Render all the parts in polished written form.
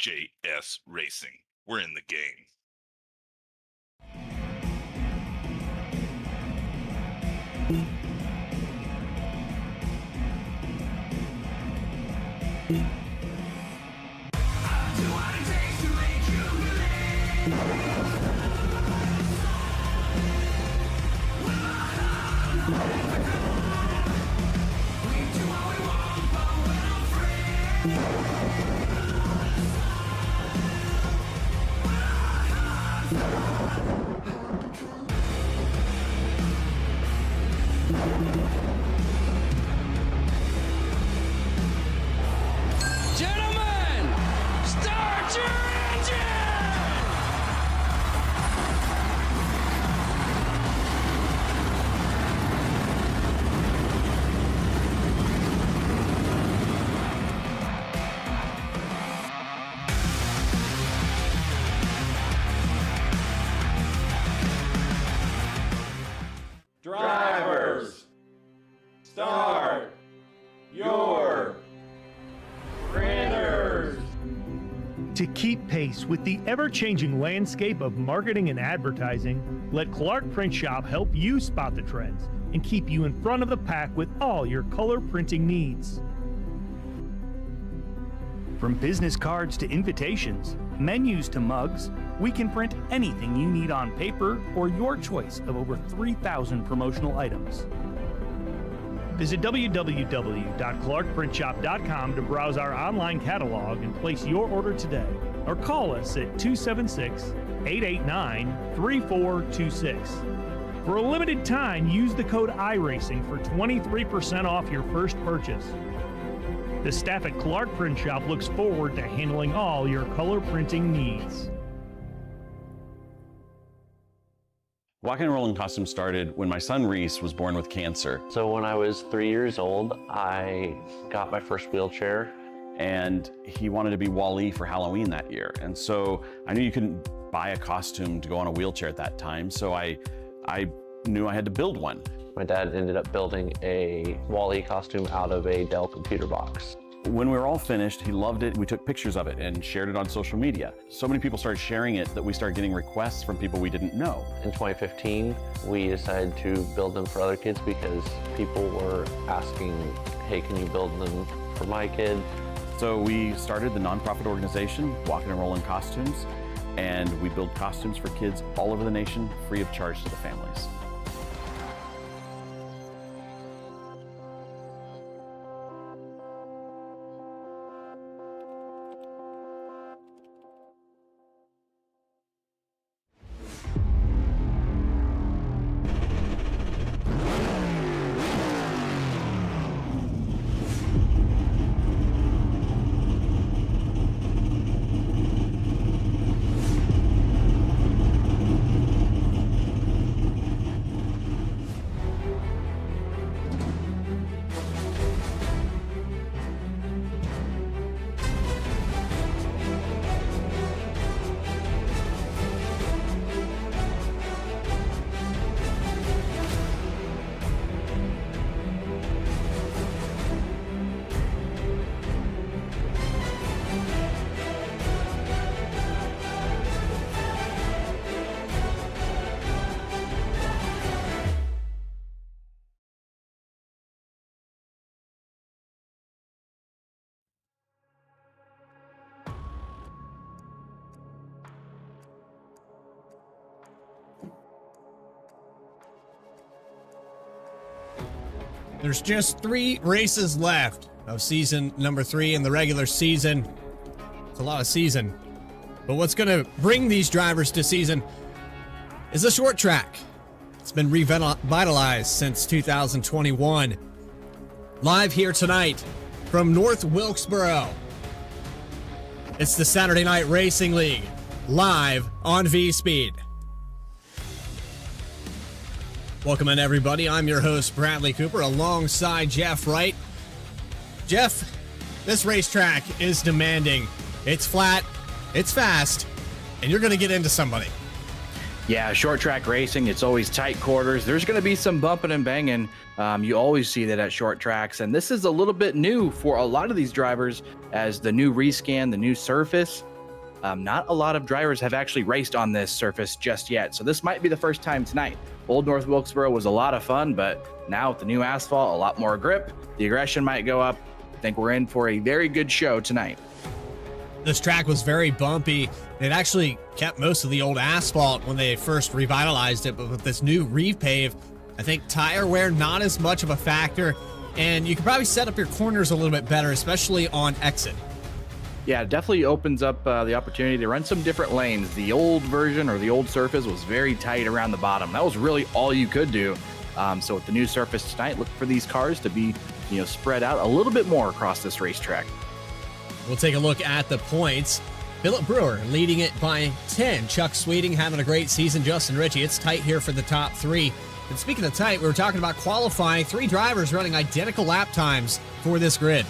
JS Racing. We're in the game. Gentlemen, start your engine! Drivers, start your printers. To keep pace with the ever-changing landscape of marketing and advertising, let Clark Print Shop help you spot the trends and keep you in front of the pack with all your color printing needs. From business cards to invitations, menus to mugs, we can print anything you need on paper or your choice of over 3,000 promotional items. Visit www.clarkprintshop.com to browse our online catalog and place your order today, or call us at 276-889-3426. For a limited time, use the code iRacing for 23% off your first purchase. The staff at Clark Print Shop looks forward to handling all your color printing needs. Walking and Rolling Costumes started when my son Reese was born with cancer. So when I was 3 years old, I got my first wheelchair. And he wanted to be Wall-E for Halloween that year. And so I knew you couldn't buy a costume to go on a wheelchair at that time, so I knew I had to build one. My dad ended up building a Wall-E costume out of a Dell computer box. When we were all finished, he loved it. We took pictures of it and shared it on social media. So many people started sharing it that we started getting requests from people we didn't know. In 2015, we decided to build them for other kids because people were asking, hey, can you build them for my kid? So we started the nonprofit organization, Walking and Rolling Costumes, and we build costumes for kids all over the nation, free of charge to the families. There's just 3 races left of season number 3 in the regular season. It's a lot of season. But what's going to bring these drivers to season is a short track. It's been revitalized since 2021. Live here tonight from North Wilkesboro. It's the Saturday Night Racing League, live on V-Speed. Welcome in, everybody. I'm your host, Bradley Cooper, alongside Jeff Wright. Jeff, this racetrack is demanding. It's flat, it's fast, and you're going to get into somebody. Yeah, short track racing, it's always tight quarters. There's going to be some bumping and banging. You always see that at short tracks, and this is a little bit new for a lot of these drivers as the new rescan, the new surface. not a lot of drivers have actually raced on this surface just yet. So this might be the first time tonight. Old North Wilkesboro was a lot of fun, but now with the new asphalt, a lot more grip, the aggression might go up. I think we're in for a very good show tonight. This track was very bumpy. It actually kept most of the old asphalt when they first revitalized it, but with this new repave, I think tire wear not as much of a factor, and you can probably set up your corners a little bit better, especially on exit. Yeah, it definitely opens up the opportunity to run some different lanes. The old version or the old surface was very tight around the bottom. That was really all you could do. So with the new surface tonight, look for these cars to be, spread out a little bit more across this racetrack. We'll take a look at the points. Philip Brewer leading it by 10. Chuck Sweeting having a great season. Justin Ritchie, it's tight here for the top three. And speaking of tight, we were talking about qualifying. 3 drivers running identical lap times for this grid.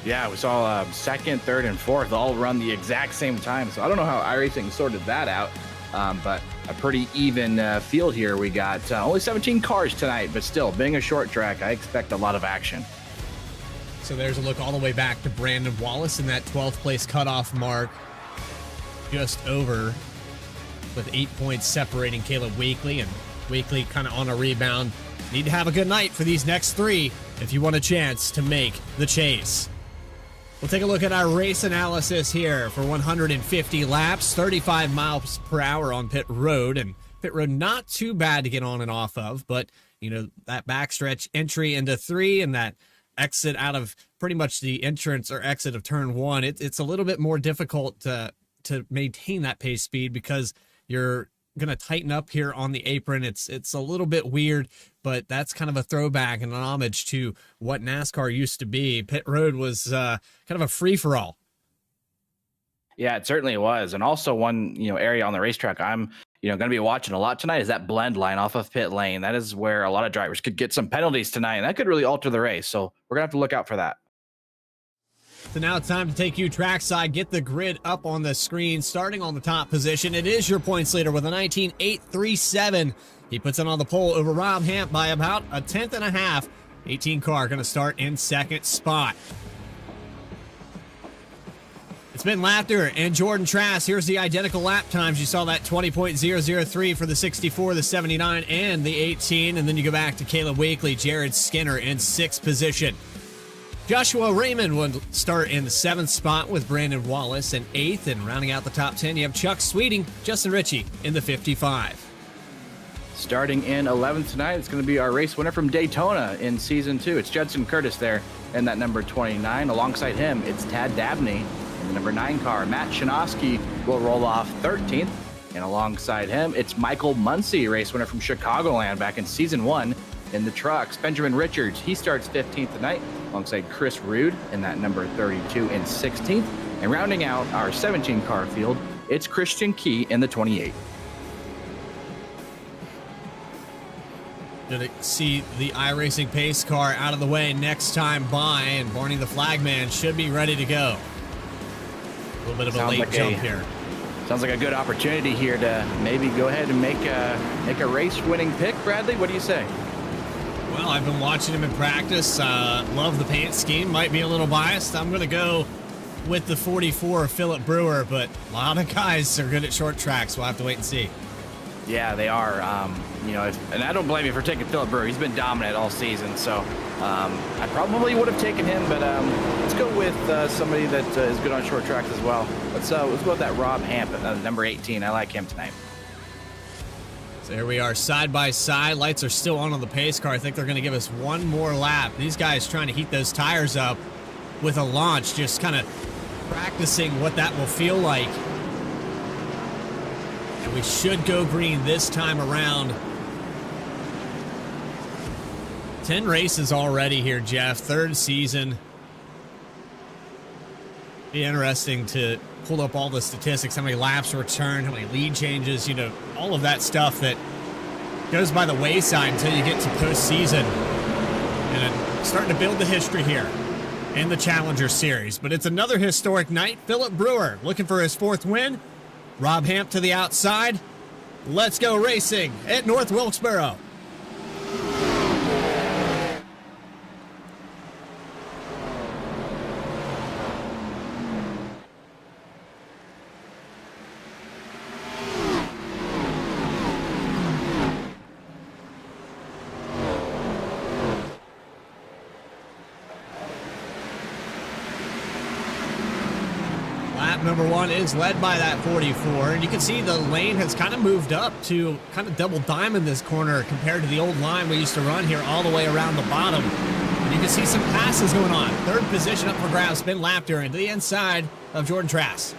Yeah, we saw second, third, and fourth all run the exact same time. So I don't know how iRacing sorted that out, but a pretty even field here. We got only 17 cars tonight, but still, being a short track, I expect a lot of action. So there's a look all the way back to Brandon Wallace in that 12th place cutoff mark. Just over with 8 points separating Caleb Weekly, and Weekly kind of on a rebound. Need to have a good night for these next 3 if you want a chance to make the chase. We'll take a look at our race analysis here for 150 laps, 35 miles per hour on pit road, and pit road not too bad to get on and off of, but that backstretch entry into 3 and that exit out of pretty much the entrance or exit of turn 1, it's a little bit more difficult to maintain that pace speed because you're going to tighten up here on the apron. It's a little bit weird, but that's kind of a throwback and an homage to what NASCAR used to be. Pit road was kind of a free-for-all. Yeah, it certainly was. And also one, area on the racetrack I'm, going to be watching a lot tonight is that blend line off of pit lane. That is where a lot of drivers could get some penalties tonight, and that could really alter the race. So we're going to have to look out for that. So now it's time to take you trackside. Get the grid up on the screen. Starting on the top position, it is your points leader with a 19.837. He puts it on the pole over Rob Hamp by about a tenth and a half. 18 car going to start in second spot. It's been Laughter and Jordan Trask. Here's the identical lap times. You saw that 20.003 for the 64, the 79, and the 18. And then you go back to Caleb Weekly, Jared Skinner in 6th position. Joshua Raymond would start in the 7th spot with Brandon Wallace in 8th. And rounding out the top 10, you have Chuck Sweeting, Justin Ritchie in the 55. Starting in 11th tonight, it's going to be our race winner from Daytona in Season 2. It's Judson Curtis there in that number 29. Alongside him, it's Tad Dabney in the number 9 car. Matt Shinosky will roll off 13th. And alongside him, it's Michael Muncy, race winner from Chicagoland back in Season 1 in the trucks. Benjamin Richards, he starts 15th tonight alongside Chris Rude in that number 32 and 16th. And rounding out our 17 car field, it's Christian Key in the 28. Gonna see the iRacing pace car out of the way next time by, and Barney the flagman should be ready to go. A little bit of a late jump here. Sounds like a good opportunity here to maybe go ahead and make a race-winning pick. Bradley, what do you say? Well, I've been watching him in practice. Love the paint scheme. Might be a little biased. I'm going to go with the 44, Philip Brewer, but a lot of guys are good at short tracks. We'll have to wait and see. Yeah, they are. And I don't blame you for taking Philip Brewer. He's been dominant all season, so I probably would have taken him, but let's go with somebody that is good on short tracks as well. Let's go with that Rob Hamp at number 18. I like him tonight. So here we are, side by side. Lights are still on the pace car. I think they're going to give us one more lap. These guys trying to heat those tires up with a launch, just kind of practicing what that will feel like. And we should go green this time around. 10 races already here, Jeff. 3rd season. Be interesting to pull up all the statistics, how many laps returned, how many lead changes, all of that stuff that goes by the wayside until you get to postseason. And starting to build the history here in the Challenger Series. But it's another historic night. Philip Brewer looking for his 4th win. Rob Hamp to the outside. Let's go racing at North Wilkesboro. lap number 1 is led by that 44, and you can see the lane has kind of moved up to kind of double diamond this corner compared to the old line we used to run here all the way around the bottom. And you can see some passes going on. Third position up for grabs, Ben Lafter into the inside of Jordan Trask.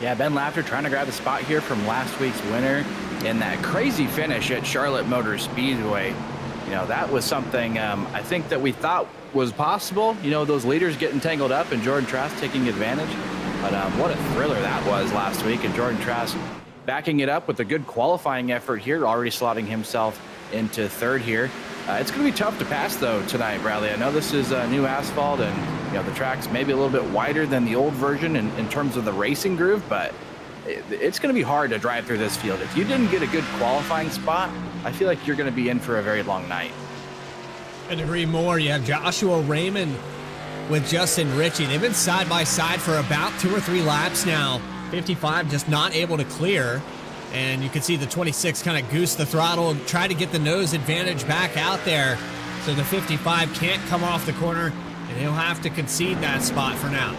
Yeah, Ben Lafter trying to grab the spot here from last week's winner in that crazy finish at Charlotte Motor Speedway. You know, that was something I think that we thought was possible. You know, those leaders getting tangled up and Jordan Trask taking advantage. But what a thriller that was last week. And Jordan Trask backing it up with a good qualifying effort here, already slotting himself into third here. It's going to be tough to pass, though, tonight, Bradley. I know this is new asphalt, and you know the track's maybe a little bit wider than the old version in terms of the racing groove, but it's going to be hard to drive through this field. If you didn't get a good qualifying spot, I feel like you're going to be in for a very long night. Couldn't agree more. You have Joshua Raymond with Justin Ritchie. They've been side by side for about 2 or 3 laps now. 55 just not able to clear. And you can see the 26 kind of goose the throttle and try to get the nose advantage back out there. So the 55 can't come off the corner, and he'll have to concede that spot for now.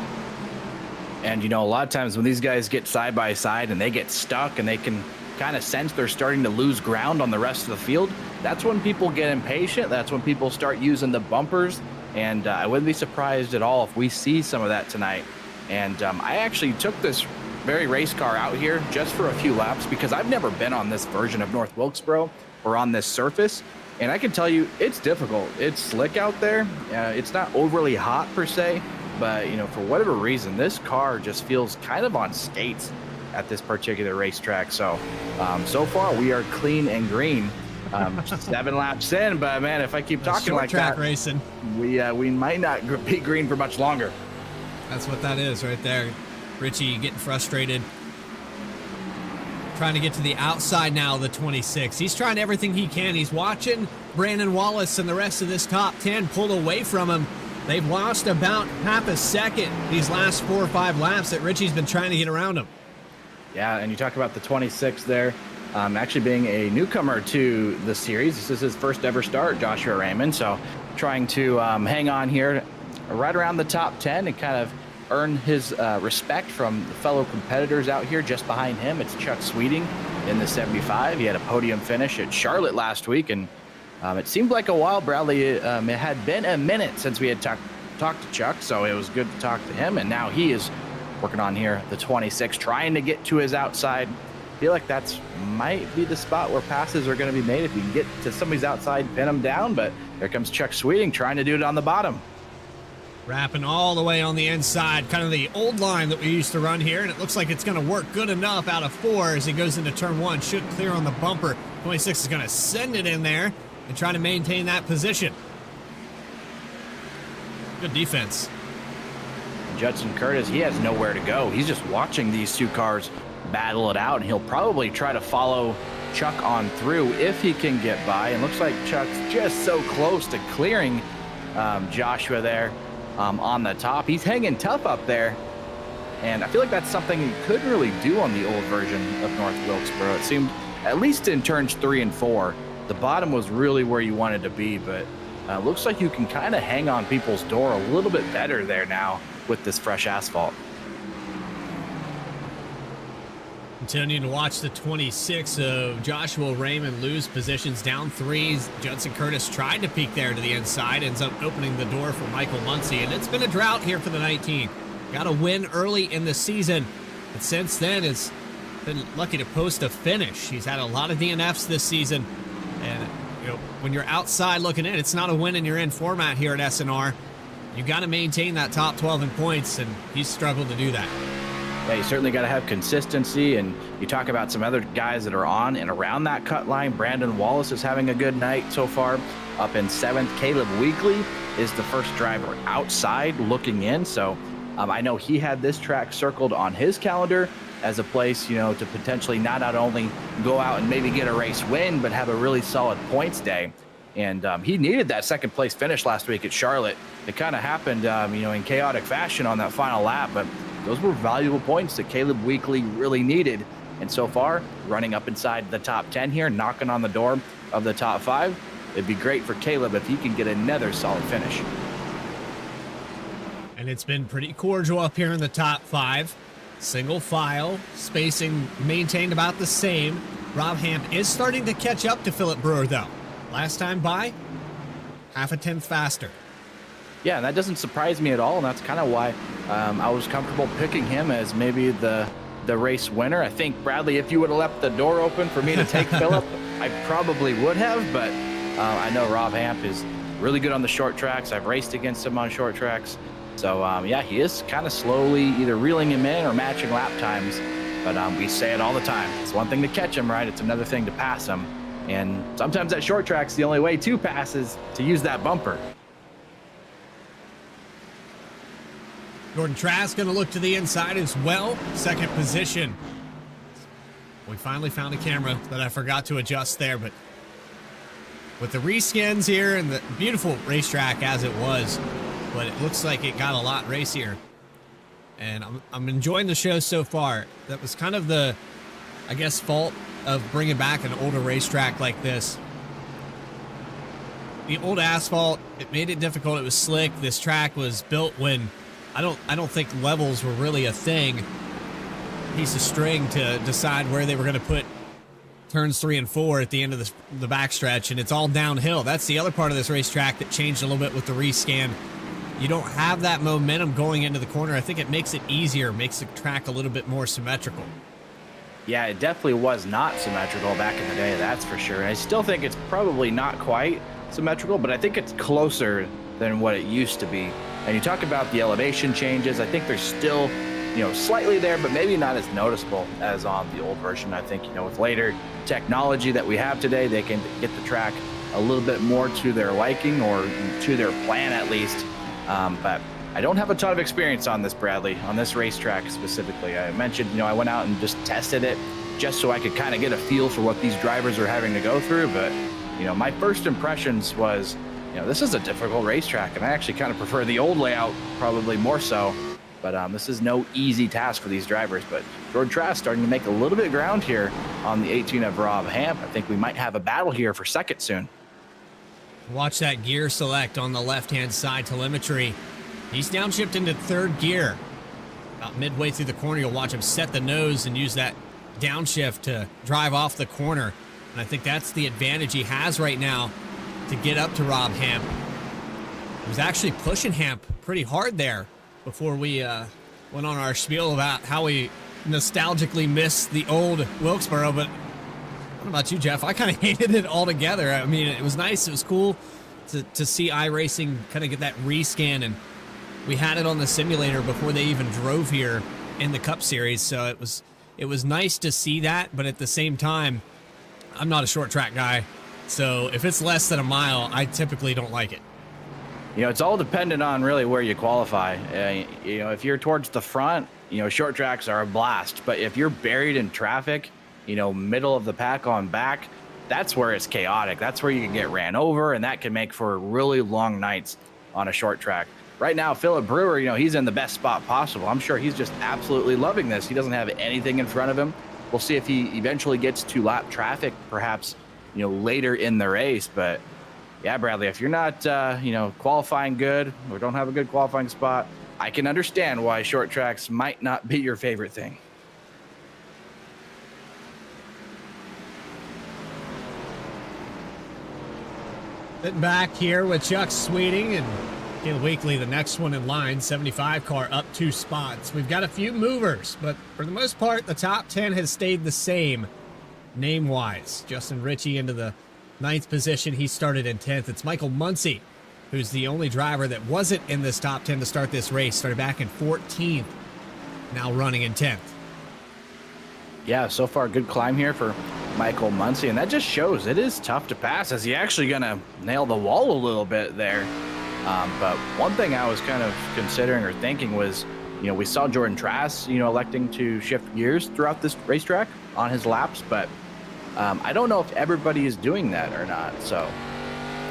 And, you know, a lot of times when these guys get side by side and they get stuck and they can kind of sense they're starting to lose ground on the rest of the field, that's when people get impatient. That's when people start using the bumpers. And I wouldn't be surprised at all if we see some of that tonight. And I actually took this very race car out here just for a few laps because I've never been on this version of North Wilkesboro or on this surface. And I can tell you it's difficult. It's slick out there. It's not overly hot per se, but you know, for whatever reason, this car just feels kind of on skates at this particular racetrack. So, so far we are clean and green. 7 laps in, but man, if I keep talking like track that, racing, we might not be green for much longer. That's what that is right there. Richie getting frustrated. Trying to get to the outside now of the 26. He's trying everything he can. He's watching Brandon Wallace and the rest of this top 10 pull away from him. They've lost about half a second these last 4 or 5 laps that Richie's been trying to get around him. Yeah, and you talk about the 26 there. Actually being a newcomer to the series. This is his first ever start, Joshua Raymond. So trying to hang on here right around the top 10 and kind of earn his respect from the fellow competitors out here. Just behind him, it's Chuck Sweeting in the 75. He had a podium finish at Charlotte last week, and it seemed like a while, Bradley. It had been a minute since we had talked to Chuck, so it was good to talk to him, and now he is working on here the 26, trying to get to his outside. I feel like that's might be the spot where passes are going to be made if you can get to somebody's outside, pin them down, but there comes Chuck Sweeting trying to do it on the bottom. Wrapping all the way on the inside, kind of the old line that we used to run here, and it looks like it's going to work good enough out of 4 as he goes into turn 1. Should clear on the bumper. 26 is going to send it in there and try to maintain that position. Good defense. Judson Curtis, he has nowhere to go. He's just watching these 2 cars battle it out, and he'll probably try to follow Chuck on through if he can get by. And looks like Chuck's just so close to clearing Joshua there. On the top. He's hanging tough up there, and I feel like that's something you couldn't really do on the old version of North Wilkesboro. It seemed, at least in turns 3 and 4, the bottom was really where you wanted to be, but looks like you can kind of hang on people's door a little bit better there now with this fresh asphalt. Continuing to watch the 26 of Joshua Raymond lose positions down 3s. Judson Curtis tried to peek there to the inside, ends up opening the door for Michael Muncie, and it's been a drought here for the 19. Got a win early in the season, but since then has been lucky to post a finish. He's had a lot of DNFs this season, and you know, when you're outside looking in, it's not a win and you're in format here at SNR. You got to maintain that top 12 in points, and he's struggled to do that. Yeah, you certainly got to have consistency, and you talk about some other guys that are on and around that cut line. Brandon Wallace is having a good night so far, up in 7th. Caleb Weekly is the first driver outside looking in, so I know he had this track circled on his calendar as a place, you know, to potentially not only go out and maybe get a race win, but have a really solid points day. And he needed that 2nd place finish last week at Charlotte. It kind of happened, you know, in chaotic fashion on that final lap, but those were valuable points that Caleb Weekly really needed. And so far, running up inside the top 10 here, knocking on the door of the top 5. It'd be great for Caleb if he can get another solid finish. And it's been pretty cordial up here in the top 5. Single file, spacing maintained about the same. Rob Hamp is starting to catch up to Philip Brewer, though. Last time by, half a tenth faster. Yeah, and that doesn't surprise me at all, and that's kind of why I was comfortable picking him as maybe the race winner. I think, Bradley, if you would have left the door open for me to take Philip, I probably would have, but I know Rob Hamp is really good on the short tracks. I've raced against him on short tracks. So, yeah, he is kind of slowly either reeling him in or matching lap times. But we say it all the time. It's one thing to catch him, right? It's another thing to pass him. And sometimes at short tracks, the only way to pass is to use that bumper. Jordan Trask going to look to the inside as well. Second position. We finally found a camera that I forgot to adjust there, but with the reskins here and the beautiful racetrack as it was, but it looks like it got a lot racier. And I'm enjoying the show so far. That was kind of the, I guess, fault of bringing back an older racetrack like this. The old asphalt, it made it difficult. It was slick. This track was built when I don't think levels were really a thing. Piece of string to decide where they were going to put turns 3 and 4 at the end of the backstretch, and it's all downhill. That's the other part of this racetrack that changed a little bit with the rescan. You don't have that momentum going into the corner. I think it makes it easier, makes the track a little bit more symmetrical. Yeah, it definitely was not symmetrical back in the day, that's for sure. And I still think it's probably not quite symmetrical, but I think it's closer than what it used to be. And you talk about the elevation changes. I think they're still, slightly there, but maybe not as noticeable as on the old version. I think, with later technology that we have today, they can get the track a little bit more to their liking or to their plan at least. But I don't have a ton of experience on this, Bradley, on this racetrack specifically. I mentioned, I went out and just tested it just so I could kind of get a feel for what these drivers are having to go through. But, my first impressions was, this is a difficult racetrack, and I actually kind of prefer the old layout probably more so. But this is no easy task for these drivers. But Jordan Trask starting to make a little bit of ground here on the 18 of Rob Hamp. I think we might have a battle here for second soon. Watch that gear select on the left-hand side telemetry. He's downshifted into third gear. About midway through the corner, you'll watch him set the nose and use that downshift to drive off the corner. And I think that's the advantage he has right now to get up to Rob Hamp. He was actually pushing Hamp pretty hard there before we went on our spiel about how we nostalgically miss the old Wilkesboro, but what about you, Jeff? I kind of hated it altogether. I mean, it was nice. It was cool to see iRacing kind of get that rescan, and we had it on the simulator before they even drove here in the Cup Series, so it was nice to see that, but at the same time, I'm not a short track guy, so if it's less than a mile, I typically don't like it. It's all dependent on really where you qualify. If you're towards the front, short tracks are a blast, but if you're buried in traffic, middle of the pack on back, that's where it's chaotic. That's where you can get ran over, and that can make for really long nights on a short track. Right now, Philip Brewer, he's in the best spot possible. I'm sure he's just absolutely loving this. He doesn't have anything in front of him. We'll see if he eventually gets to lap traffic, perhaps, later in the race. But yeah, Bradley, if you're not, qualifying good or don't have a good qualifying spot, I can understand why short tracks might not be your favorite thing. Sitting back here with Chuck Sweeting and Caleb Wakely, the next one in line, 75 car up 2 spots. We've got a few movers, but for the most part, the top 10 has stayed the same name-wise. Justin Ritchie into the 9th position. He started in 10th. It's Michael Muncy, who's the only driver that wasn't in this top 10 to start this race. Started back in 14th, now running in 10th. Yeah, so far, good climb here for Michael Muncy, and that just shows it is tough to pass. Is he actually going to nail the wall a little bit there? But one thing I was kind of considering or thinking was, we saw Jordan Trask, electing to shift gears throughout this racetrack on his laps, but I don't know if everybody is doing that or not. So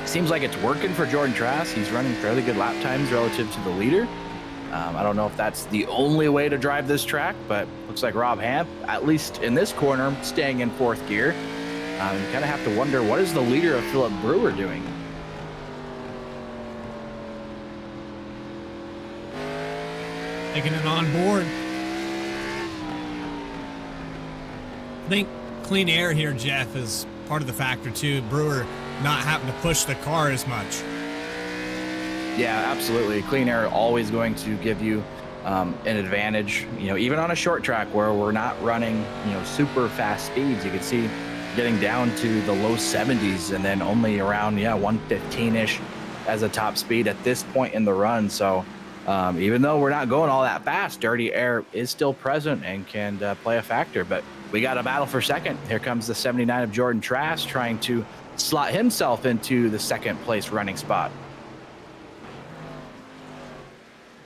it seems like it's working for Jordan Trask. He's running fairly good lap times relative to the leader. I don't know if that's the only way to drive this track, but looks like Rob Hamp, at least in this corner, staying in 4th gear. You kind of have to wonder, what is the leader of Philip Brewer doing? Taking it on board. think clean air here, Jeff, is part of the factor too. Brewer not having to push the car as much. Yeah, absolutely. Clean air always going to give you an advantage. Even on a short track where we're not running, super fast speeds, you can see getting down to the low 70s and then only around 115-ish as a top speed at this point in the run. So even though we're not going all that fast, dirty air is still present and can play a factor. But we got a battle for second. Here comes the 79 of Jordan Trask trying to slot himself into the second place running spot.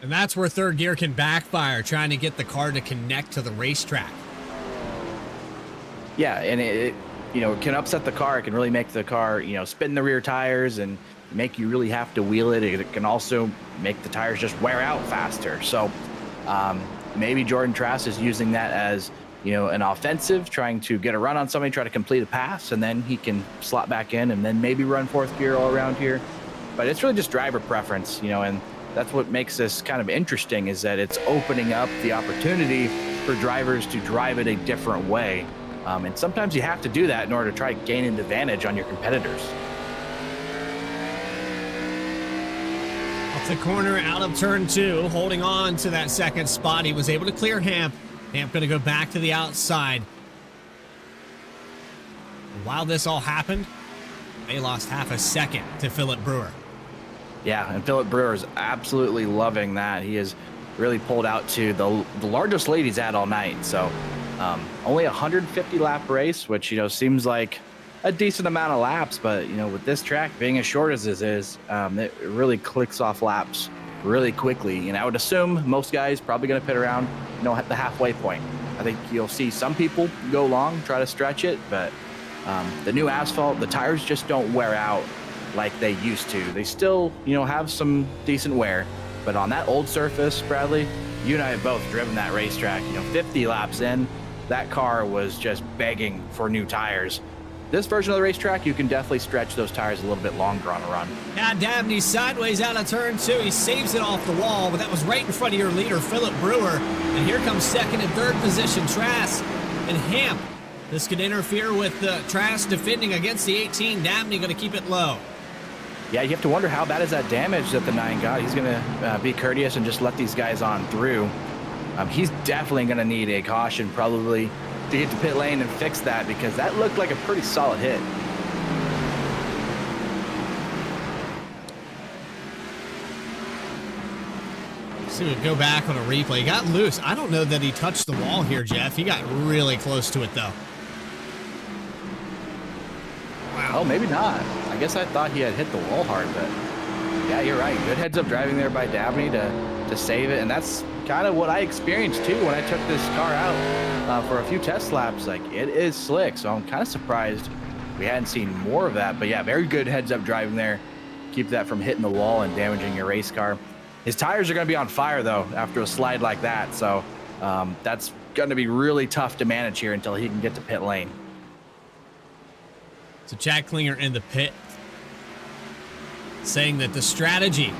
And that's where third gear can backfire, trying to get the car to connect to the racetrack. Yeah, and it can upset the car. It can really make the car, spin the rear tires and make you really have to wheel it. It can also make the tires just wear out faster. So maybe Jordan Trask is using that as, an offensive, trying to get a run on somebody, try to complete a pass, and then he can slot back in and then maybe run fourth gear all around here. But it's really just driver preference, and that's what makes this kind of interesting, is that it's opening up the opportunity for drivers to drive it a different way. And sometimes you have to do that in order to try to gain an advantage on your competitors. Off the corner, out of turn 2, holding on to that second spot. He was able to clear Hamp. Hamp going to go back to the outside. And while this all happened, they lost half a second to Philip Brewer. Yeah, and Philip Brewer is absolutely loving that. He has really pulled out to the largest lead he's had all night. So only a 150 lap race, which, seems like a decent amount of laps. But, with this track being as short as this is, it really clicks off laps really quickly. And I would assume most guys probably going to pit around, at the halfway point. I think you'll see some people go long, try to stretch it. But the new asphalt, the tires just don't wear out like they used to. They still, have some decent wear. But on that old surface, Bradley, you and I have both driven that racetrack. 50 laps in, that car was just begging for new tires. This version of the racetrack, you can definitely stretch those tires a little bit longer on a run. Yeah, Dabney sideways out of turn 2. He saves it off the wall, but that was right in front of your leader, Philip Brewer. And here comes second and third position, Trask and Hamp. This could interfere with Trask defending against the 18. Dabney going to keep it low. Yeah, you have to wonder how bad is that damage that the 9 got. He's going to be courteous and just let these guys on through. He's definitely going to need a caution probably to get to pit lane and fix that, because that looked like a pretty solid hit. So we go back on a replay. He got loose. I don't know that he touched the wall here, Jeff. He got really close to it, though. Wow. Oh, maybe not. I guess I thought he had hit the wall hard, but yeah, you're right. Good heads-up driving there by Dabney to save it, and that's kind of what I experienced too when I took this car out for a few test laps. Like, it is slick, so I'm kind of surprised we hadn't seen more of that. But yeah, very good heads-up driving there. Keep that from hitting the wall and damaging your race car. His tires are going to be on fire though after a slide like that, so that's going to be really tough to manage here until he can get to pit lane. So Chad Klinger in the pit saying that the strategy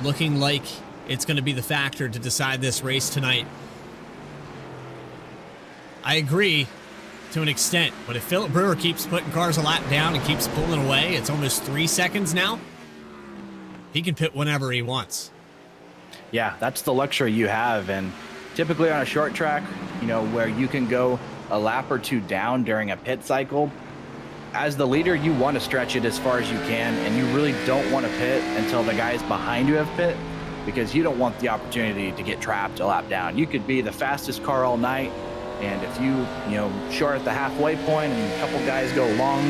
looking like it's going to be the factor to decide this race tonight. I agree to an extent, but if Philip Brewer keeps putting cars a lap down and keeps pulling away, it's almost 3 seconds now. He can pit whenever he wants. Yeah, that's the luxury you have. And typically on a short track, where you can go a lap or two down during a pit cycle, as the leader, you want to stretch it as far as you can, and you really don't want to pit until the guys behind you have pit, because you don't want the opportunity to get trapped a lap down. You could be the fastest car all night, and if you short at the halfway point and a couple guys go long,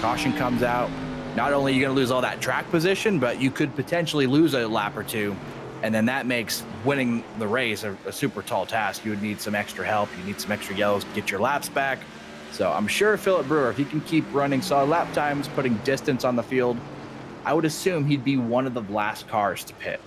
caution comes out, not only are you going to lose all that track position, but you could potentially lose a lap or two, and then that makes winning the race a super tall task. You would need some extra help. You need some extra yellows to get your laps back. So I'm sure Philip Brewer, if he can keep running solid lap times, putting distance on the field, I would assume he'd be one of the last cars to pit.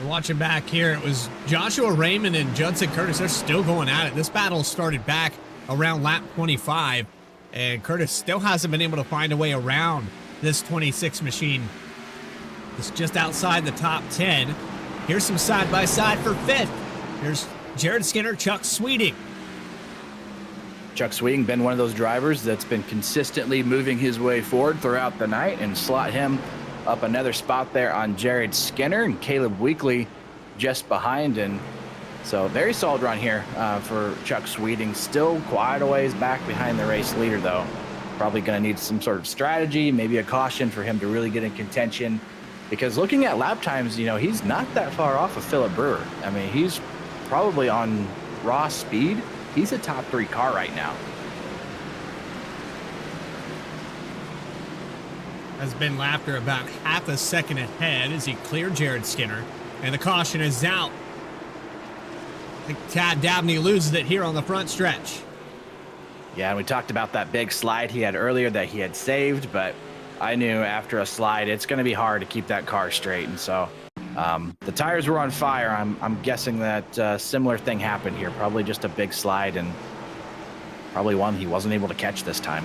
We're watching back here. It was Joshua Raymond and Judson Curtis. They're still going at it. This battle started back around lap 25, and Curtis still hasn't been able to find a way around this 26 machine. It's just outside the top 10. Here's some side-by-side for fifth. Here's Jared Skinner, Chuck Sweeting. Chuck Sweeting been one of those drivers that's been consistently moving his way forward throughout the night, and slot him up another spot there on Jared Skinner, and Caleb Weekly just behind. And so very solid run here for Chuck Sweeting. Still quite a ways back behind the race leader, though. Probably going to need some sort of strategy, maybe a caution for him to really get in contention. Because looking at lap times, you know, he's not that far off of Philip Brewer. I mean, he's probably on raw speed. He's a top 3 car right now. Has Ben Laughter about half a second ahead as he cleared Jared Skinner. And the caution is out. I think Tad Dabney loses it here on the front stretch. Yeah, and we talked about that big slide he had earlier that he had saved, but I knew after a slide it's going to be hard to keep that car straight. And so the tires were on fire. I'm guessing that similar thing happened here. Probably just a big slide, and probably one he wasn't able to catch this time.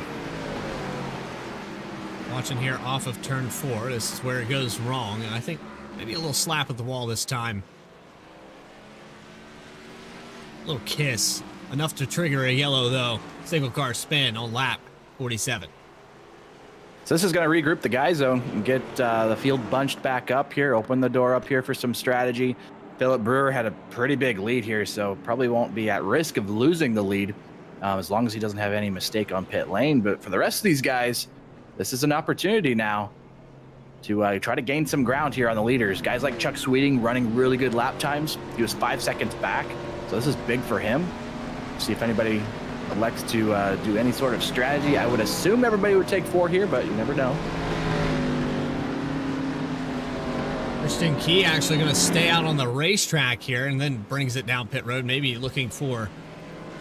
Watching here off of turn 4. This is where it goes wrong, and I think maybe a little slap at the wall this time. A little kiss. Enough to trigger a yellow, though. Single car spin on lap 47. So this is going to regroup the guys, though, and get the field bunched back up here, open the door up here for some strategy. Philip Brewer had a pretty big lead here, so probably won't be at risk of losing the lead as long as he doesn't have any mistake on pit lane. But for the rest of these guys, this is an opportunity now to try to gain some ground here on the leaders. Guys like Chuck Sweeting running really good lap times. He was 5 seconds back, so this is big for him. See if anybody elects to do any sort of strategy. I would assume everybody would take 4 here, but you never know. Christian Key actually going to stay out on the racetrack here and then brings it down pit road, maybe looking for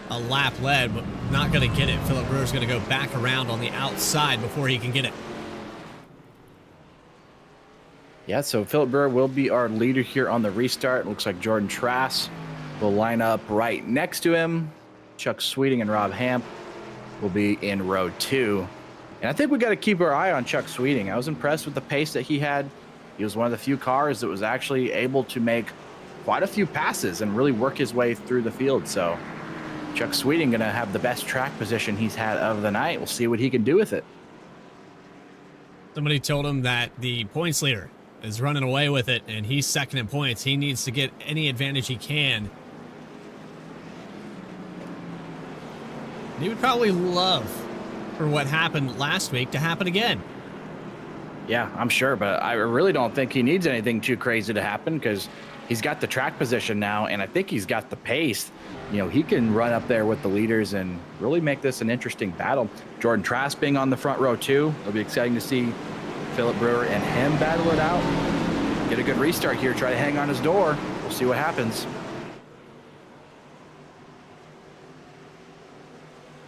a lap lead, but not going to get it. Philip Brewer's going to go back around on the outside before he can get it. Yeah, so Philip Brewer will be our leader here on the restart. Looks like Jordan Trass will line up right next to him. Chuck Sweeting and Rob Hamp will be in row 2. And I think we got to keep our eye on Chuck Sweeting. I was impressed with the pace that he had. He was one of the few cars that was actually able to make quite a few passes and really work his way through the field. So Chuck Sweeting going to have the best track position he's had of the night. We'll see what he can do with it. Somebody told him that the points leader is running away with it, and he's second in points. He needs to get any advantage he can. And he would probably love for what happened last week to happen again. Yeah, I'm sure, but I really don't think he needs anything too crazy to happen because he's got the track position now, and I think he's got the pace. You know, he can run up there with the leaders and really make this an interesting battle. Jordan Trask being on the front row too. It'll be exciting to see Philip Brewer and him battle it out. Get a good restart here, try to hang on his door. We'll see what happens.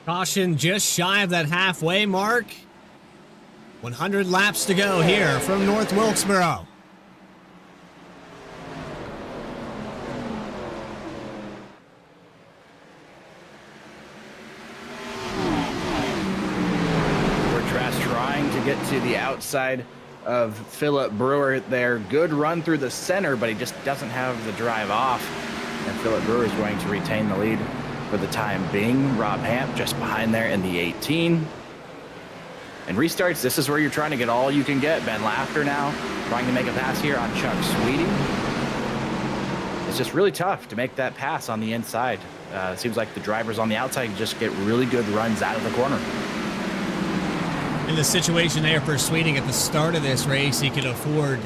Caution just shy of that halfway mark. 100 laps to go here from North Wilkesboro. Trask trying to get to the outside of Philip Brewer there. Good run through the center, but he just doesn't have the drive off. And Philip Brewer is going to retain the lead for the time being. Rob Hamp just behind there in the 18. And restarts, this is where you're trying to get all you can get. Ben Laughter now trying to make a pass here on Chuck Sweeting. It's just really tough to make that pass on the inside. It seems like the drivers on the outside just get really good runs out of the corner. In the situation there for Sweeting at the start of this race, he could afford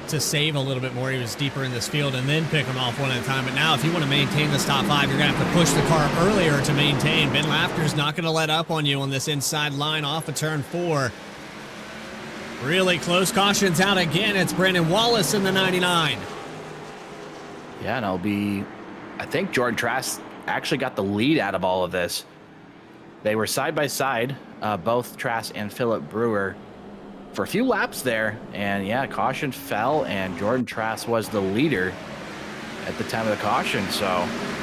to save a little bit more. He was deeper in this field and then pick them off one at a time. But now if you want to maintain this top 5, you're going to have to push the car earlier to maintain. Ben Laughter's not going to let up on you on this inside line off of turn 4. Really close. Caution's out again. It's Brandon Wallace in the 99. Yeah, and it'll be, I think Jordan Trask actually got the lead out of all of this. They were side by side, both Trask and Philip Brewer, for a few laps there, and yeah, caution fell, and Jordan Trask was the leader at the time of the caution, so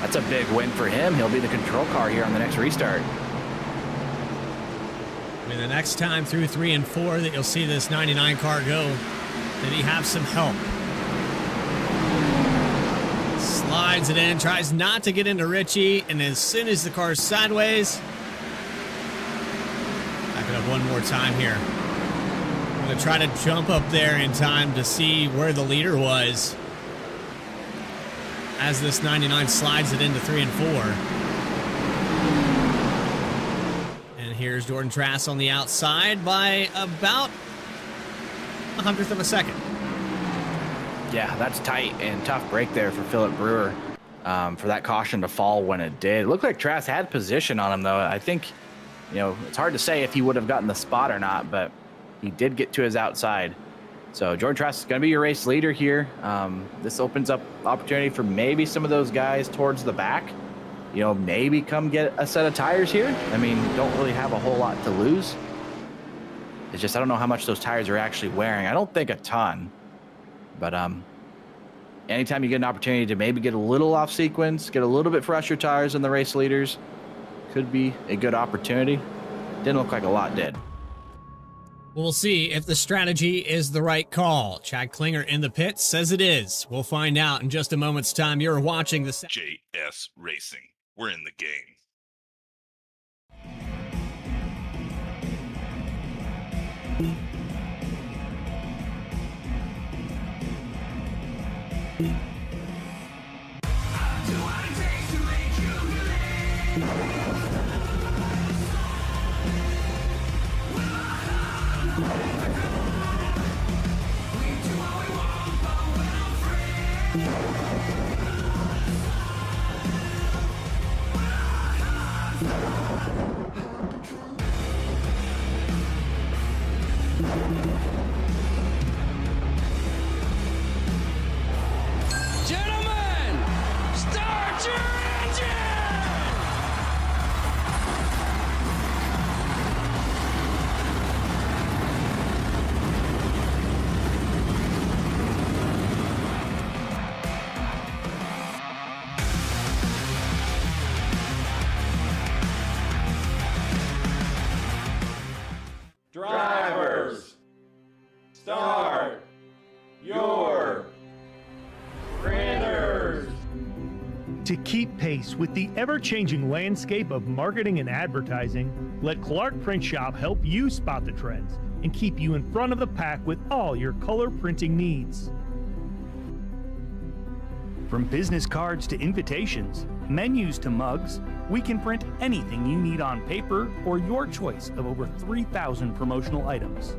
that's a big win for him. He'll be the control car here on the next restart. I mean, the next time through 3 and 4 that you'll see this 99 car go, did he have some help? Slide slides it in, tries not to get into Richie, and as soon as the car's sideways, back it up one more time here. I'm going to try to jump up there in time to see where the leader was as this 99 slides it into 3 and 4. And here's Jordan Trask on the outside by about 100th of a second. Yeah, that's tight and tough break there for Philip Brewer for that caution to fall when it did. It looked like Trask had position on him, though. I think, it's hard to say if he would have gotten the spot or not, but he did get to his outside. So Jordan Trask is going to be your race leader here. This opens up opportunity for maybe some of those guys towards the back. Maybe come get a set of tires here. I mean, don't really have a whole lot to lose. It's just I don't know how much those tires are actually wearing. I don't think a ton. But anytime you get an opportunity to maybe get a little off sequence, get a little bit fresher tires than the race leaders, could be a good opportunity. Didn't look like a lot did. We'll see if the strategy is the right call. Chad Klinger in the pits says it is. We'll find out in just a moment's time. You're watching the JS Racing. We're in the game. Gentlemen, start your engine! Drivers, start your printers. To keep pace with the ever-changing landscape of marketing and advertising, let Clark Print Shop help you spot the trends and keep you in front of the pack with all your color printing needs. From business cards to invitations, menus to mugs, we can print anything you need on paper or your choice of over 3,000 promotional items.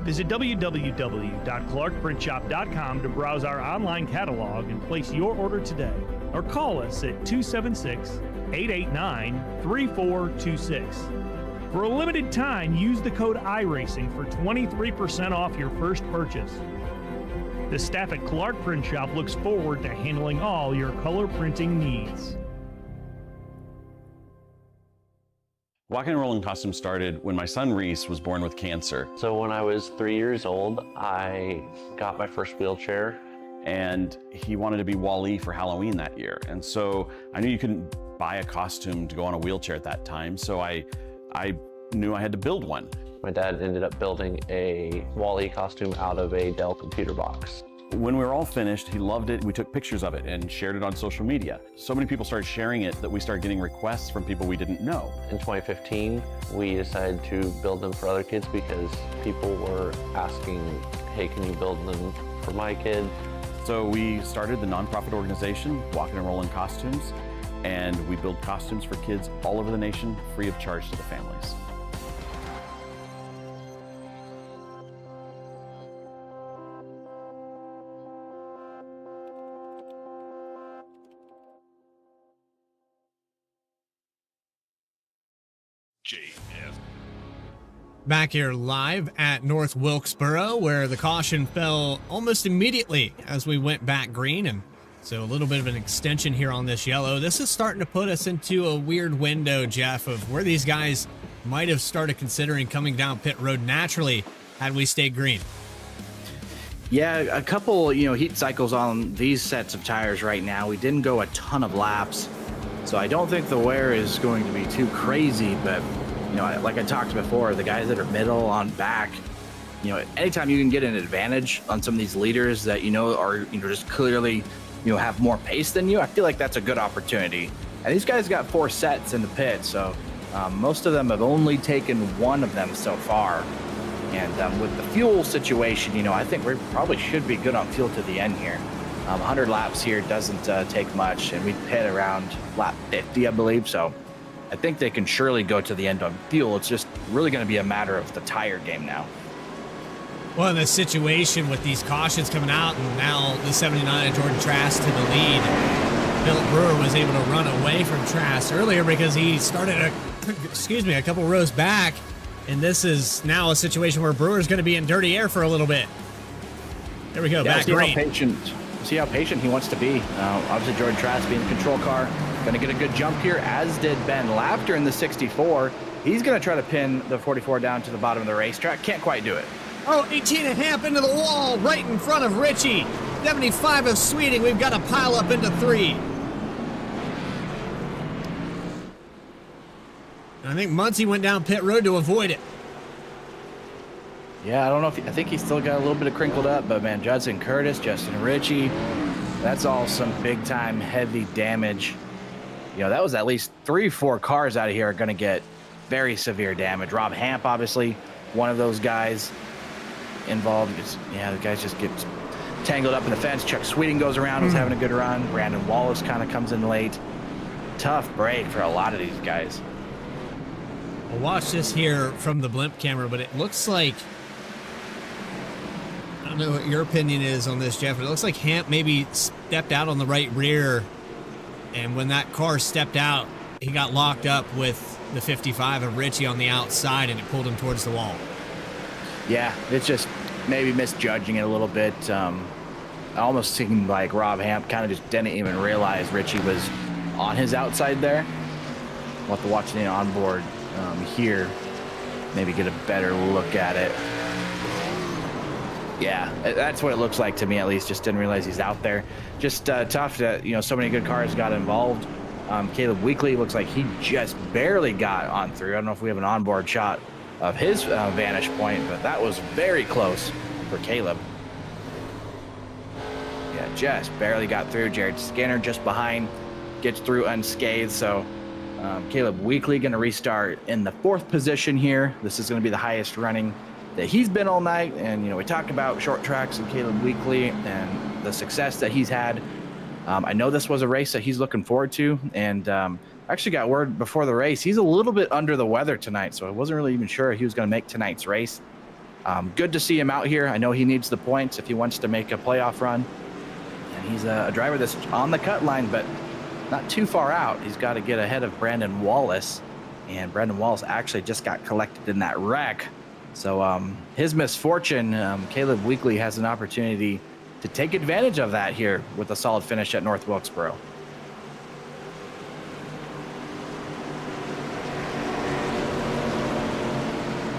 Visit www.clarkprintshop.com to browse our online catalog and place your order today, or call us at 276-889-3426. For a limited time, use the code iRacing for 23% off your first purchase. The staff at Clark Print Shop looks forward to handling all your color printing needs. Walking and Rolling Costumes started when my son Reese was born with cancer. So when I was 3 years old, I got my first wheelchair. And he wanted to be Wall-E for Halloween that year. And so I knew you couldn't buy a costume to go on a wheelchair at that time. So I knew I had to build one. My dad ended up building a Wall-E costume out of a Dell computer box. When we were all finished, he loved it. We took pictures of it and shared it on social media. So many people started sharing it that we started getting requests from people we didn't know. In 2015, we decided to build them for other kids because people were asking, hey, can you build them for my kid? So we started the nonprofit organization, Walking and Rolling Costumes, and we build costumes for kids all over the nation, free of charge to the families. JS. Back here live at North Wilkesboro, where the caution fell almost immediately as we went back green, and so a little bit of an extension here on this yellow. This is starting to put us into a weird window, Jeff, of where these guys might have started considering coming down pit road naturally had we stayed green. Yeah, a couple, heat cycles on these sets of tires right now. We didn't go a ton of laps, so I don't think the wear is going to be too crazy, but like I talked before, the guys that are middle on back, anytime you can get an advantage on some of these leaders that are just clearly have more pace than you, I feel like that's a good opportunity. And these guys got 4 sets in the pit, so most of them have only taken 1 of them so far. And with the fuel situation, I think we probably should be good on fuel to the end here. 100 laps here doesn't take much, and we pit around lap 50, I believe. So I think they can surely go to the end on fuel. It's just really going to be a matter of the tire game now. Well, in this situation with these cautions coming out, and now the 79 of Jordan Trask to the lead, Philip Brewer was able to run away from Trask earlier because he started a couple rows back, and this is now a situation where Brewer's going to be in dirty air for a little bit. There we go, back green. See how patient he wants to be. Obviously, Jordan Trask being the control car, going to get a good jump here, as did Ben Laughter in the 64. He's going to try to pin the 44 down to the bottom of the racetrack. Can't quite do it. Oh, 18.5 into the wall, right in front of Richie. 75 of Sweeting. We've got to pile up into 3. I think Muncie went down pit road to avoid it. Yeah, I don't know I think he's still got a little bit of crinkled up, but man, Judson Curtis, Justin Ritchie, that's all some big time heavy damage. That was at least 3-4 cars out of here are going to get very severe damage. Rob Hamp, obviously, one of those guys involved. The guys just get tangled up in the fence. Chuck Sweeting goes around, was having a good run. Brandon Wallace kind of comes in late. Tough break for a lot of these guys. We'll watch this here from the blimp camera, but it looks like, I don't know what your opinion is on this, Jeff, but it looks like Hamp maybe stepped out on the right rear, and when that car stepped out, he got locked up with the 55 of Richie on the outside, and it pulled him towards the wall. Yeah, it's just maybe misjudging it a little bit. It almost seemed like Rob Hamp kind of just didn't even realize Richie was on his outside there. We'll have to watch the onboard here, maybe get a better look at it. Yeah, that's what it looks like to me, at least. Just didn't realize he's out there. Just tough that so many good cars got involved. Caleb Weekly looks like he just barely got on through. I don't know if we have an onboard shot of his vantage point, but that was very close for Caleb. Yeah, just barely got through. Jared Skinner just behind, gets through unscathed. So Caleb Weekly going to restart in the 4th position here. This is going to be the highest running that he's been all night. And, we talked about short tracks and Caleb Weekly and the success that he's had. I know this was a race that he's looking forward to. And actually got word before the race, he's a little bit under the weather tonight. So I wasn't really even sure he was going to make tonight's race. Good to see him out here. I know he needs the points if he wants to make a playoff run. And he's a driver that's on the cut line, but not too far out. He's got to get ahead of Brandon Wallace, and Brandon Wallace actually just got collected in that wreck. So his misfortune, Caleb Weekly has an opportunity to take advantage of that here with a solid finish at North Wilkesboro.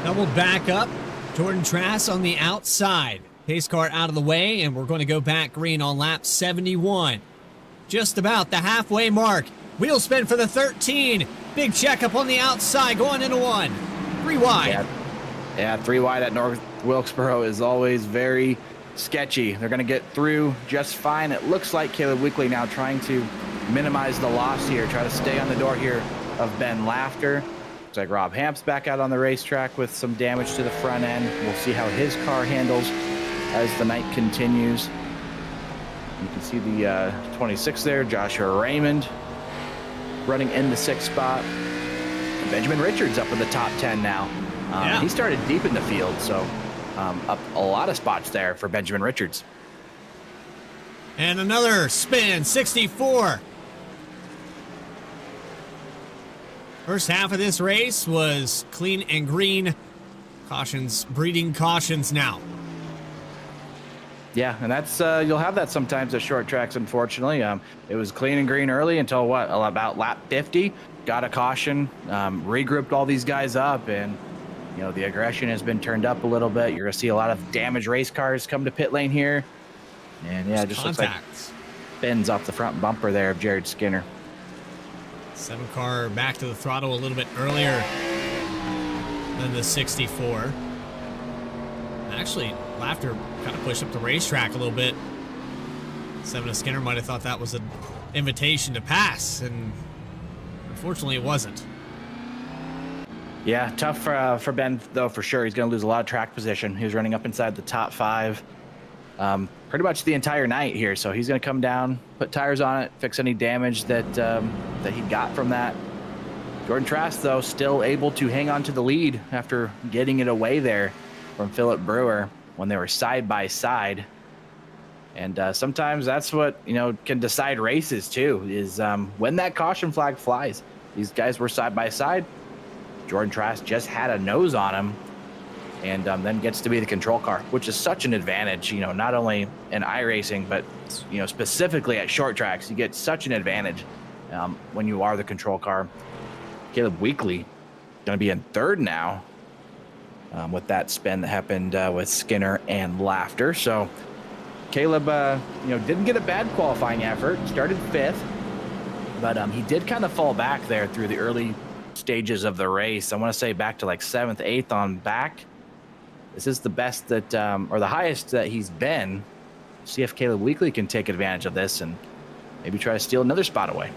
Doubled back up. Jordan Trask on the outside. Pace car out of the way, and we're going to go back green on lap 71. Just about the halfway mark. Wheel spin for the 13. Big checkup on the outside, going into 1. 3 wide. Yeah, 3 wide at North Wilkesboro is always very sketchy. They're going to get through just fine. It looks like Caleb Weekly now trying to minimize the loss here, try to stay on the door here of Ben Laughter. Looks like Rob Hamp's back out on the racetrack with some damage to the front end. We'll see how his car handles as the night continues. You can see the 26 there, Joshua Raymond running in the 6th spot. And Benjamin Richards up in the top 10 now. He started deep in the field, so up a lot of spots there for Benjamin Richards. And another spin, 64. First half of this race was clean and green. Cautions, breeding cautions now. Yeah, and that's you'll have that sometimes at short tracks, unfortunately. It was clean and green early until about lap 50. Got a caution, regrouped all these guys up, and the aggression has been turned up a little bit. You're gonna see a lot of damaged race cars come to pit lane here, and yeah, it just looks like bends off the front bumper there of Jared Skinner. 7 car back to the throttle a little bit earlier than the 64. Actually, Laughter kind of pushed up the racetrack a little bit. Seven Skinner might have thought that was an invitation to pass, and unfortunately it wasn't. Yeah, tough for Ben, though, for sure. He's going to lose a lot of track position. He was running up inside the top 5 pretty much the entire night here. So he's going to come down, put tires on it, fix any damage that that he got from that. Jordan Trask, though, still able to hang on to the lead after getting it away there from Philip Brewer when they were side by side. And sometimes that's what, can decide races, too, is when that caution flag flies. These guys were side by side. Jordan Trask just had a nose on him, and then gets to be the control car, which is such an advantage, not only in iRacing, but, specifically at short tracks. You get such an advantage when you are the control car. Caleb Weekly going to be in third now with that spin that happened with Skinner and Laughter. So Caleb, didn't get a bad qualifying effort, started 5th, but he did kind of fall back there through the early stages of the race. I want to say back to like 7th, 8th on back. This is the best that, or the highest that he's been. See if Caleb Weekly can take advantage of this and maybe try to steal another spot away.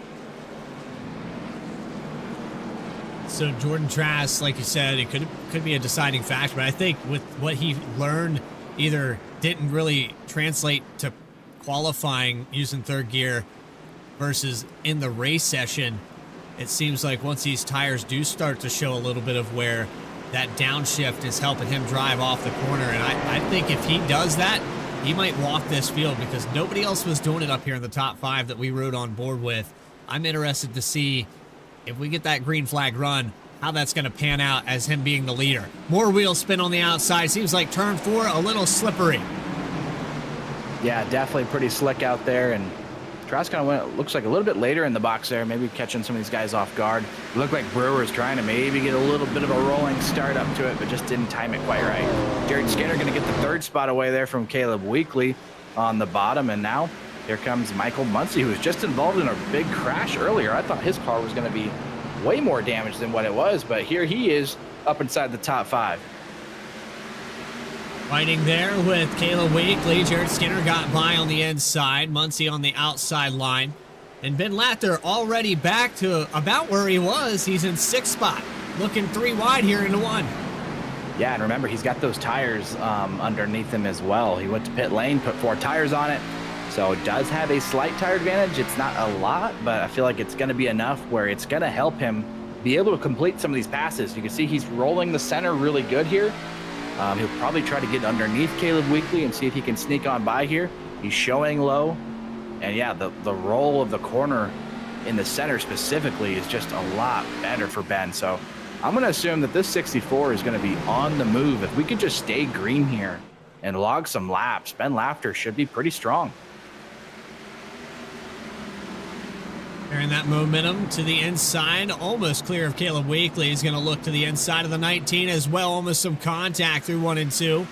So Jordan Trask, like you said, it could be a deciding factor, but I think with what he learned, either didn't really translate to qualifying using third gear versus in the race session. It seems like once these tires do start to show a little bit of wear, that downshift is helping him drive off the corner. And I think if he does that, he might walk this field because nobody else was doing it up here in the top 5 that we rode on board with. I'm interested to see if we get that green flag run, how that's going to pan out as him being the leader. More wheel spin on the outside. Seems like turn 4, a little slippery. Yeah, definitely pretty slick out there. And Trask kind of went, looks like a little bit later in the box there, maybe catching some of these guys off guard. It looked like Brewer's trying to maybe get a little bit of a rolling start up to it, but just didn't time it quite right. Jared Skinner going to get the 3rd spot away there from Caleb Weekly on the bottom. And now here comes Michael Muncie, who was just involved in a big crash earlier. I thought his car was going to be way more damaged than what it was, but here he is up inside the top 5. Fighting there with Caleb Weekly. Jared Skinner got by on the inside, Muncie on the outside line. And Ben Laughter already back to about where he was. He's in 6th spot, looking 3 wide here into 1. Yeah, and remember, he's got those tires underneath him as well. He went to pit lane, put 4 tires on it. So it does have a slight tire advantage. It's not a lot, but I feel like it's going to be enough where it's going to help him be able to complete some of these passes. You can see he's rolling the center really good here. He'll probably try to get underneath Caleb Weekly and see if he can sneak on by here. He's showing low. And yeah, the roll of the corner in the center specifically is just a lot better for Ben. So I'm going to assume that this 64 is going to be on the move. If we could just stay green here and log some laps, Ben Laughter should be pretty strong. Carrying that momentum to the inside, almost clear of Caleb Weekly. He's going to look to the inside of the 19 as well. Almost some contact through 1 and 2.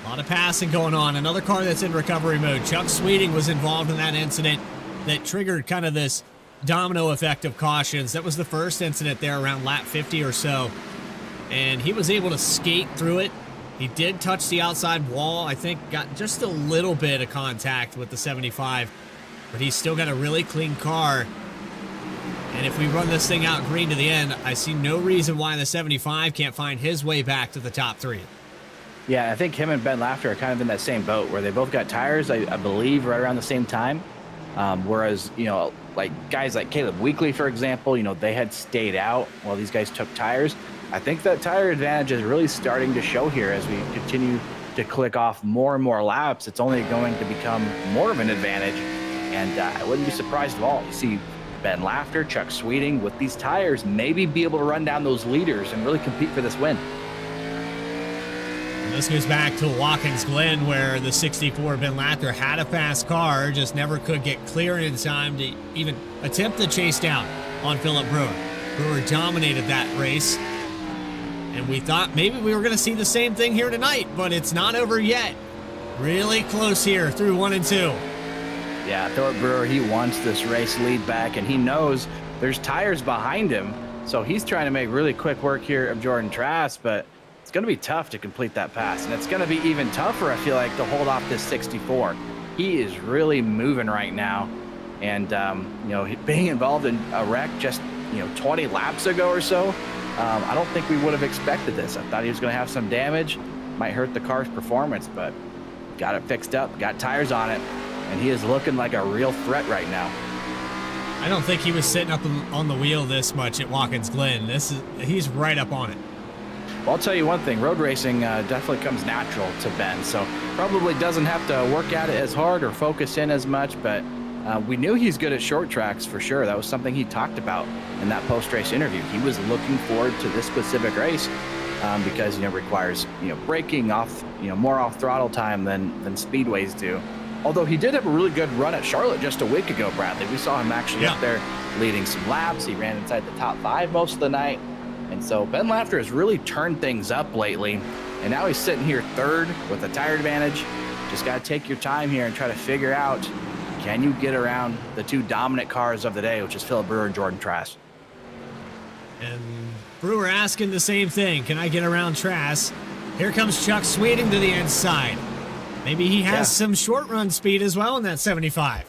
A lot of passing going on. Another car that's in recovery mode. Chuck Sweeting was involved in that incident that triggered kind of this domino effect of cautions. That was the first incident there around lap 50 or so. And he was able to skate through it. He did touch the outside wall. I think got just a little bit of contact with the 75. But he's still got a really clean car. And if we run this thing out green to the end, I see no reason why the 75 can't find his way back to the top 3. Yeah, I think him and Ben Laughter are kind of in that same boat where they both got tires, I believe, right around the same time. Whereas, like guys like Caleb Weekly, for example, they had stayed out while these guys took tires. I think that tire advantage is really starting to show here as we continue to click off more and more laps. It's only going to become more of an advantage. And I wouldn't be surprised at all. You see Ben Laughter, Chuck Sweeting with these tires maybe be able to run down those leaders and really compete for this win. And this goes back to Watkins Glen where the 64 Ben Laughter had a fast car, just never could get clear in time to even attempt the chase down on Philip Brewer. Brewer dominated that race. And we thought maybe we were going to see the same thing here tonight, but it's not over yet. Really close here through 1 and 2. Yeah, Philip Brewer, he wants this race lead back, and he knows there's tires behind him, so he's trying to make really quick work here of Jordan Trask, but it's going to be tough to complete that pass, and it's going to be even tougher, I feel like, to hold off this 64. he is really moving right now. And, you know, being involved in a wreck just, 20 laps ago or so, I don't think we would have expected this. I thought he was going to have some damage, might hurt the car's performance, but got it fixed up, got tires on it, and he is looking like a real threat right now. I don't think he was sitting up on the wheel this much at Watkins Glen. He's right up on it. Well, I'll tell you one thing, road racing definitely comes natural to Ben, so probably doesn't have to work at it as hard or focus in as much, but we knew he's good at short tracks for sure. That was something he talked about in that post-race interview. He was looking forward to this specific race because, it requires, braking off, more off throttle time than speedways do. Although he did have a really good run at Charlotte just a week ago, Bradley. We saw him actually up there leading some laps. He ran inside the top 5 most of the night. And so Ben Lafter has really turned things up lately. And now he's sitting here 3rd with a tire advantage. Just got to take your time here and try to figure out, can you get around the 2 dominant cars of the day, which is Philip Brewer and Jordan Trask. And Brewer asking the same thing. Can I get around Trask? Here comes Chuck Sweeting to the inside. Maybe he has some short run speed as well in that 75.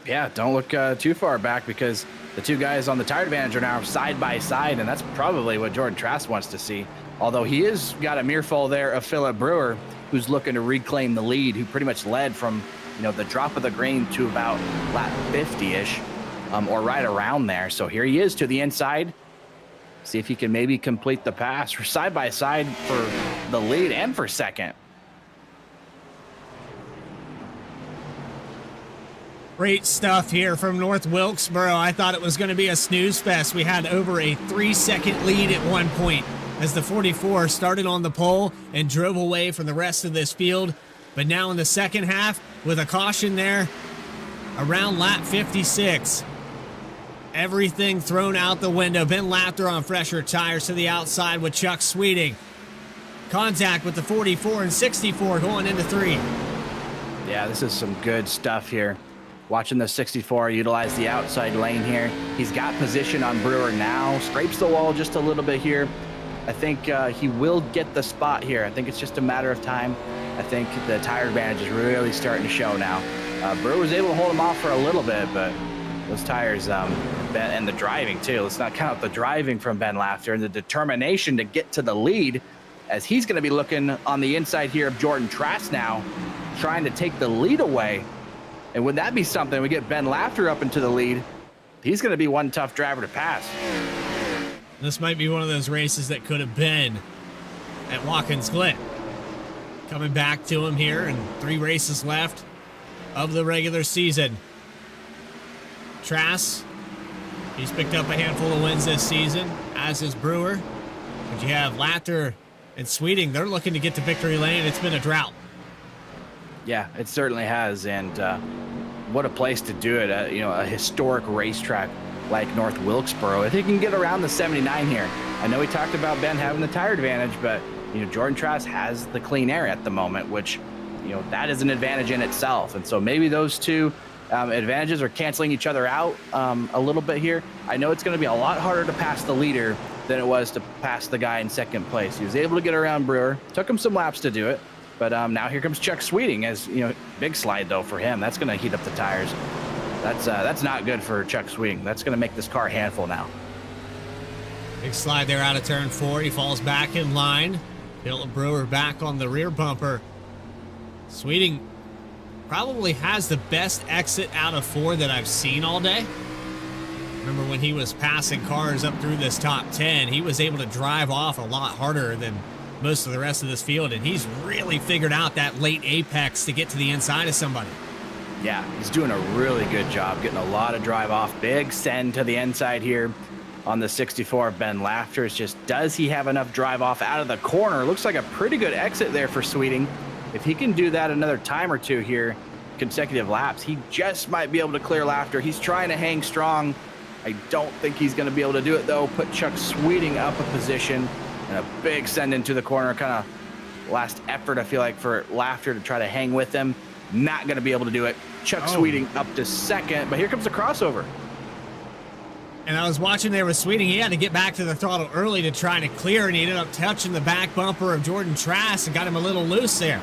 Yeah, don't look too far back because the 2 guys on the tire advantage are now side by side, and that's probably what Jordan Trask wants to see. Although he has got a mirrorful there of Philip Brewer, who's looking to reclaim the lead, who pretty much led from the drop of the green to about lap 50-ish, or right around there. So here he is to the inside. See if he can maybe complete the pass. We're side by side for the lead and for second. Great stuff here from North Wilkesboro. I thought it was going to be a snooze fest. We had over a 3-second lead at one point as the 44 started on the pole and drove away from the rest of this field. But now in the second half, with a caution there, around lap 56, everything thrown out the window. Ben Lafter on fresher tires to the outside with Chuck Sweeting. Contact with the 44 and 64 going into 3. Yeah, this is some good stuff here. Watching the 64 utilize the outside lane here. He's got position on Brewer now. Scrapes the wall just a little bit here. I think he will get the spot here. I think it's just a matter of time. I think the tire advantage is really starting to show now. Brewer was able to hold him off for a little bit, but those tires and the driving too. Let's not count the driving from Ben Lafter and the determination to get to the lead, as he's going to be looking on the inside here of Jordan Trask now, trying to take the lead away. And would that be something? We get Ben Lafter up into the lead. He's going to be one tough driver to pass. This might be one of those races that could have been at Watkins Glen. Coming back to him here, and 3 races left of the regular season. Trask, he's picked up a handful of wins this season, as is Brewer. But you have Lafter and Sweeting. They're looking to get to victory lane. It's been a drought. Yeah, it certainly has, and what a place to do it. A historic racetrack like North Wilkesboro. If he can get around the 79 here. I know we talked about Ben having the tire advantage, but Jordan Trask has the clean air at the moment, which that is an advantage in itself. And so maybe those 2 advantages are canceling each other out a little bit here. I know it's going to be a lot harder to pass the leader than it was to pass the guy in second place. He was able to get around Brewer. Took him some laps to do it. But now here comes Chuck Sweeting, as big slide though for him. That's going to heat up the tires. That's not good for Chuck Sweeting. That's going to make this car a handful now. Big slide there out of turn 4. He falls back in line. Philip Brewer back on the rear bumper. Sweeting probably has the best exit out of 4 that I've seen all day. Remember when he was passing cars up through this top 10, he was able to drive off a lot harder than most of the rest of this field, and he's really figured out that late apex to get to the inside of somebody. Yeah, he's doing a really good job getting a lot of drive off. Big send to the inside here on the 64 of Ben Lafter. It's just, does he have enough drive off out of the corner? Looks like a pretty good exit there for Sweeting. If he can do that another time or 2 here, consecutive laps, he just might be able to clear Lafter. He's trying to hang strong. I don't think he's going to be able to do it though. Put Chuck Sweeting up a position, and a big send into the corner. Kind of last effort, I feel like, for Lafter to try to hang with him. Not going to be able to do it. Chuck Sweeting up to second, but here comes the crossover. And I was watching there with Sweeting. He had to get back to the throttle early to try to clear, and he ended up touching the back bumper of Jordan Trask and got him a little loose there.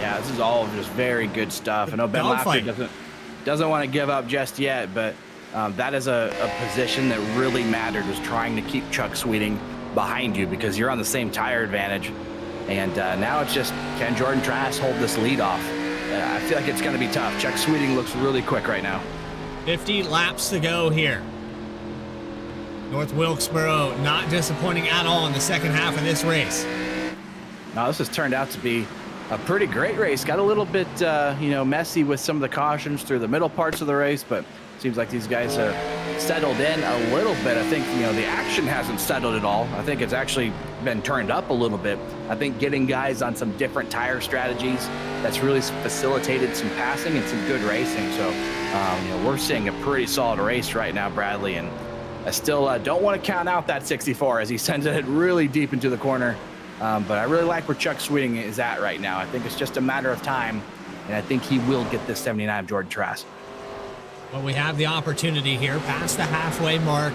Yeah, this is all just very good stuff. I know Ben Dogfight. Lafter doesn't want to give up just yet, but that is a position that really mattered, was trying to keep Chuck Sweeting behind you because you're on the same tire advantage. And now it's just, can Jordan Trask hold this lead off? I feel like it's going to be tough. Chuck Sweeting looks really quick right now. 50 laps to go here. North Wilkesboro not disappointing at all in the second half of this race. Now, this has turned out to be a pretty great race. Got a little bit, messy with some of the cautions through the middle parts of the race, but seems like these guys have settled in a little bit. I think, the action hasn't settled at all. I think it's actually been turned up a little bit. I think getting guys on some different tire strategies, that's really facilitated some passing and some good racing. So, we're seeing a pretty solid race right now, Bradley, and I still don't want to count out that 64 as he sends it really deep into the corner. But I really like where Chuck Sweeting is at right now. I think it's just a matter of time, and I think he will get this 79 of Jordan Trask. Well, we have the opportunity here past the halfway mark.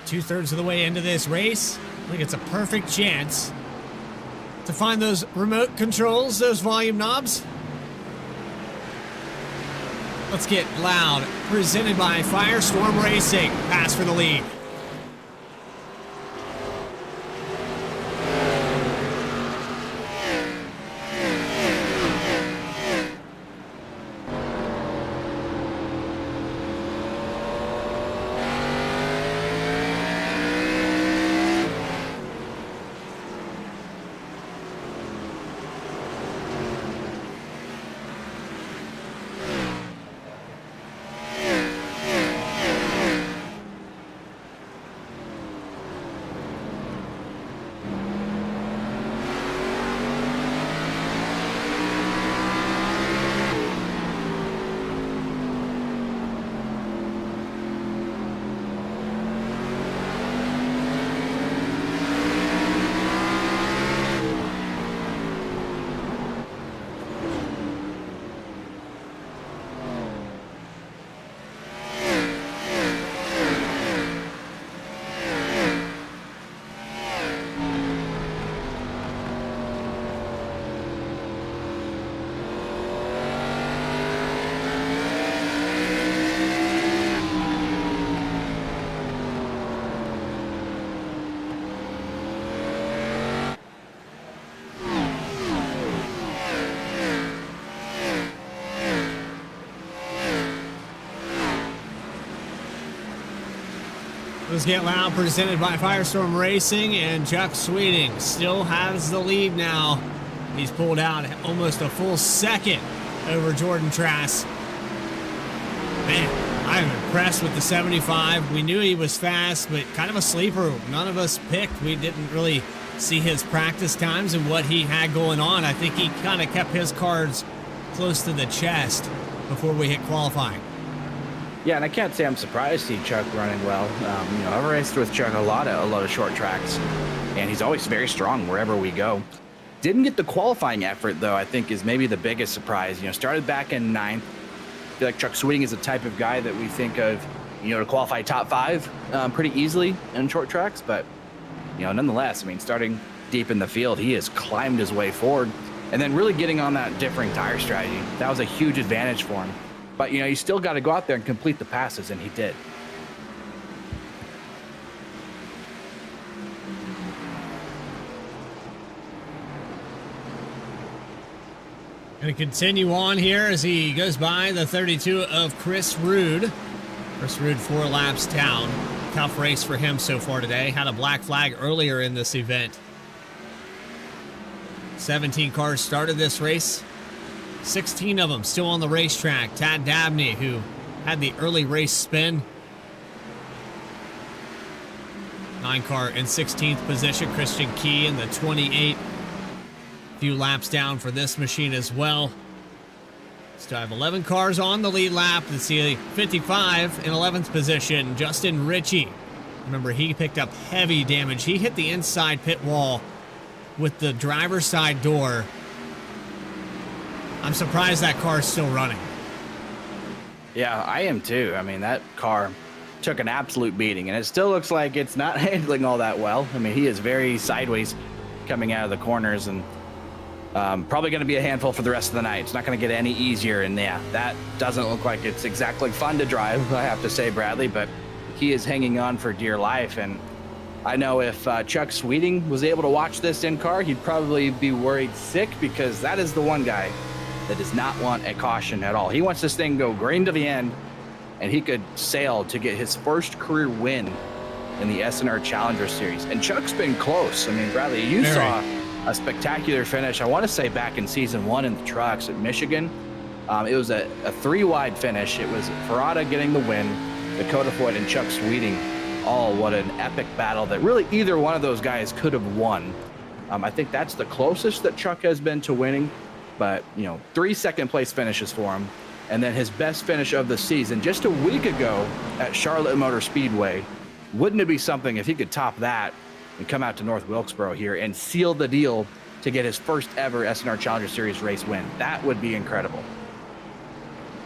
2/3 of the way into this race. I think it's a perfect chance to find those remote controls, those volume knobs. Let's get loud. Presented by FireStorm Racing. Pass for the lead. Let's get loud, presented by FireStorm Racing, and Chuck Sweeting still has the lead now. He's pulled out almost a full second over Jordan Trask. Man, I'm impressed with the 75. We knew he was fast, but kind of a sleeper. None of us picked. We didn't really see his practice times and what he had going on. I think he kind of kept his cards close to the chest before we hit qualifying. Yeah, and I can't say I'm surprised to see Chuck running well. I've raced with Chuck a lot of short tracks, and he's always very strong wherever we go. Didn't get the qualifying effort, though, I think is maybe the biggest surprise. Started back in 9th. I feel like Chuck Sweeting is the type of guy that we think of, to qualify top 5 pretty easily in short tracks. But, nonetheless, starting deep in the field, he has climbed his way forward. And then really getting on that differing tire strategy. That was a huge advantage for him. But, you still got to go out there and complete the passes, and he did. Going to continue on here as he goes by the 32 of Chris Rude. Chris Rude 4 laps down. Tough race for him so far today. Had a black flag earlier in this event. 17 cars started this race. 16 of them still on the racetrack. Tad Dabney, who had the early race spin. 9 car in 16th position. Christian Key in the 28. A few laps down for this machine as well. Still have 11 cars on the lead lap. Let's see 55 in 11th position. Justin Ritchie. Remember, he picked up heavy damage. He hit the inside pit wall with the driver's side door. I'm surprised that car's still running. Yeah, I am too. That car took an absolute beating, and it still looks like it's not handling all that well. He is very sideways coming out of the corners, and Probably going to be a handful for the rest of the night. It's not going to get any easier. And yeah, that doesn't look like it's exactly fun to drive, I have to say, Bradley, but he is hanging on for dear life. And I know if Chuck Sweeting was able to watch this in car, he'd probably be worried sick, because that is the one guy that does not want a caution at all. He wants this thing to go green to the end, and he could sail to get his first career win in the SNR Challenger Series. And Chuck's been close. I mean, Bradley, you saw a spectacular finish, I want to say back in season 1 in the trucks at Michigan. It was a 3-wide finish. It was Ferrata getting the win, Dakota Foyt and Chuck Sweeting. What an epic battle that really either one of those guys could have won. I think that's the closest that Chuck has been to winning, but 3 second-place finishes for him. And then his best finish of the season just a week ago at Charlotte Motor Speedway. Wouldn't it be something if he could top that and come out to North Wilkesboro here and seal the deal to get his first ever SNR Challenger Series race win? That would be incredible.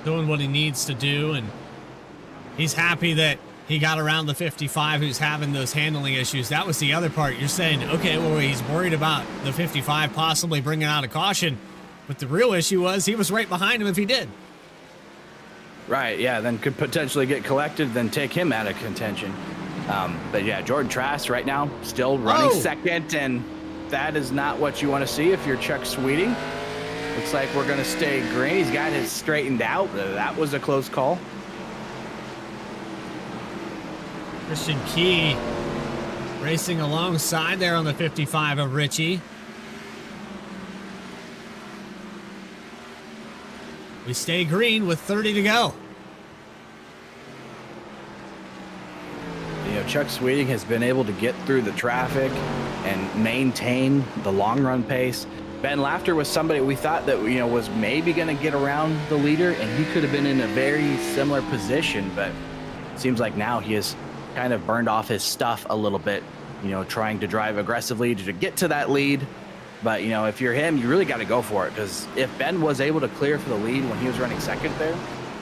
Doing what he needs to do, and he's happy that he got around the 55 who's having those handling issues. That was the other part. You're saying, okay, well, he's worried about the 55 possibly bringing out a caution, but the real issue was he was right behind him if he did. Right, yeah, then could potentially get collected, then take him out of contention. But yeah, Jordan Trask right now still running second, and that is not what you want to see if you're Chuck Sweeting. Looks like we're going to stay green. He's got it straightened out. That was a close call. Christian Key racing alongside there on the 55 of Richie. We stay green with 30 to go. Chuck Sweeting has been able to get through the traffic and maintain the long run pace. Ben Laughter was somebody we thought that was maybe going to get around the leader, and he could have been in a very similar position, but it seems like now he has kind of burned off his stuff a little bit, trying to drive aggressively to get to that lead. But if you're him, you really got to go for it, because if Ben was able to clear for the lead when he was running second there,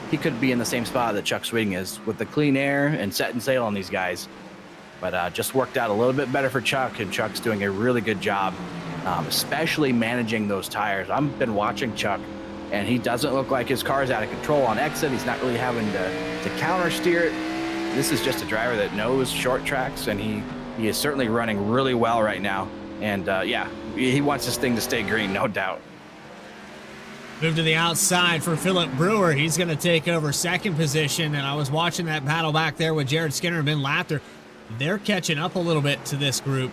he could be in the same spot that Chuck Sweeting is with the clean air and setting sail on these guys. But just worked out a little bit better for Chuck, and Chuck's doing a really good job, especially managing those tires. I've been watching Chuck, and he doesn't look like his car's out of control on exit. He's not really having to counter steer it. This is just a driver that knows short tracks, and he is certainly running really well right now. And yeah, he wants this thing to stay green, no doubt. Move to the outside for Philip Brewer. He's going to take over second position, and I was watching that battle back there with Jared Skinner and Ben Laughter. They're catching up a little bit to this group.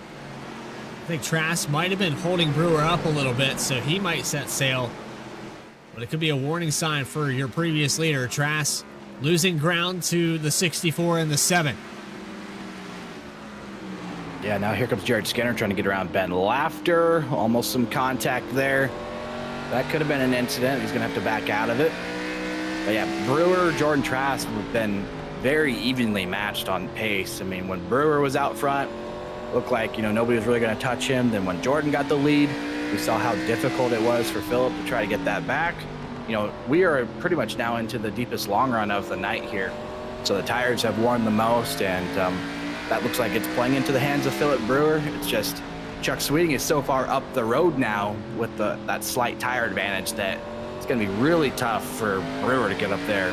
I think Trask might have been holding Brewer up a little bit, so he might set sail. But it could be a warning sign for your previous leader, Trask, losing ground to the 64 and the 7. Yeah, now here comes Jared Skinner trying to get around Ben Laughter. Almost some contact there. That could have been an incident. He's going to have to back out of it. But yeah, Brewer, Jordan Trask have been very evenly matched on pace. I mean, when Brewer was out front, looked like, nobody was really going to touch him. Then when Jordan got the lead, we saw how difficult it was for Philip to try to get that back. We are pretty much now into the deepest long run of the night here. So the tires have worn the most, and that looks like it's playing into the hands of Philip Brewer. It's just Chuck Sweeting is so far up the road now with that slight tire advantage that it's going to be really tough for Brewer to get up there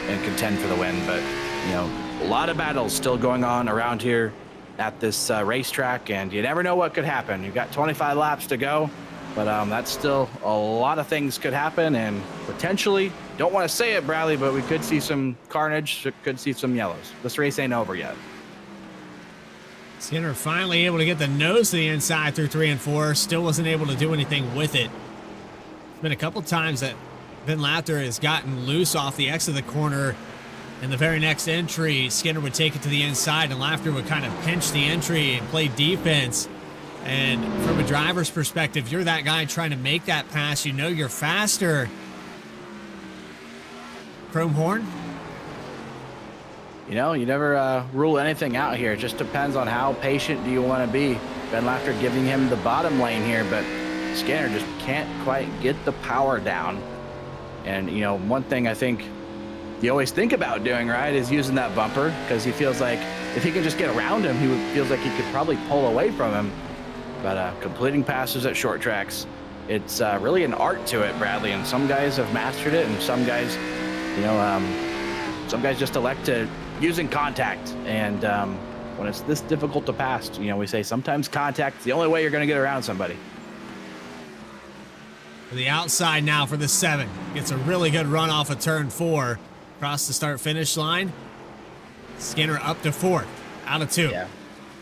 and contend for the win. But, a lot of battles still going on around here at this racetrack, and you never know what could happen. You've got 25 laps to go, but that's still a lot of things could happen, and potentially, don't want to say it, Bradley, but we could see some carnage, could see some yellows. This race ain't over yet. Skinner finally able to get the nose to the inside through 3 and 4. Still wasn't able to do anything with it. It's been a couple times that Ben Laughter has gotten loose off the exit of the corner. In the very next entry, Skinner would take it to the inside, and Laughter would kind of pinch the entry and play defense. And from a driver's perspective, you're that guy trying to make that pass. You're faster. Chrome Horn? You never rule anything out here. It just depends on how patient do you want to be. Ben Laughter giving him the bottom lane here, but Skinner just can't quite get the power down. And, one thing I think you always think about doing, right, is using that bumper, because he feels like if he can just get around him, feels like he could probably pull away from him. But completing passes at short tracks it's really an art to it, Bradley. And some guys have mastered it, and some guys, some guys just elect to using contact. And when it's this difficult to pass, we say sometimes contact is the only way you're going to get around somebody. To the outside now for the 7. Gets a really good run off of turn 4. Across the start-finish line. Skinner up to 4th, out of 2. Yeah,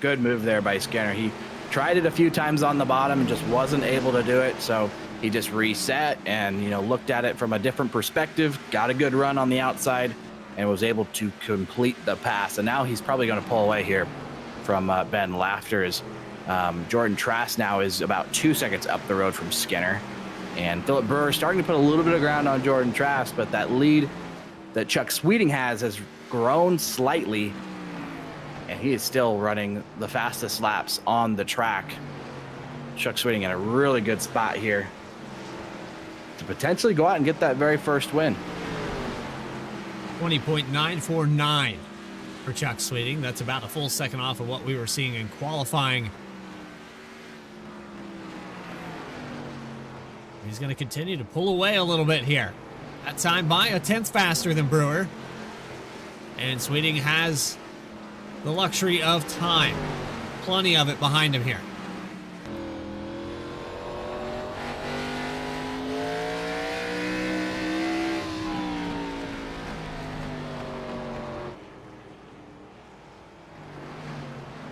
good move there by Skinner. He tried it a few times on the bottom and just wasn't able to do it. So he just reset and, looked at it from a different perspective, got a good run on the outside, and was able to complete the pass. And now he's probably going to pull away here from Ben Laughter. As Jordan Trask now is about 2 seconds up the road from Skinner. And Philip Brewer starting to put a little bit of ground on Jordan Trask, but that lead that Chuck Sweeting has grown slightly, and he is still running the fastest laps on the track. Chuck Sweeting in a really good spot here to potentially go out and get that very first win. 20.949 for Chuck Sweeting. That's about a full second off of what we were seeing in qualifying. He's going to continue to pull away a little bit here. That time by a 10th faster than Brewer. And Sweeting has the luxury of time. Plenty of it behind him here.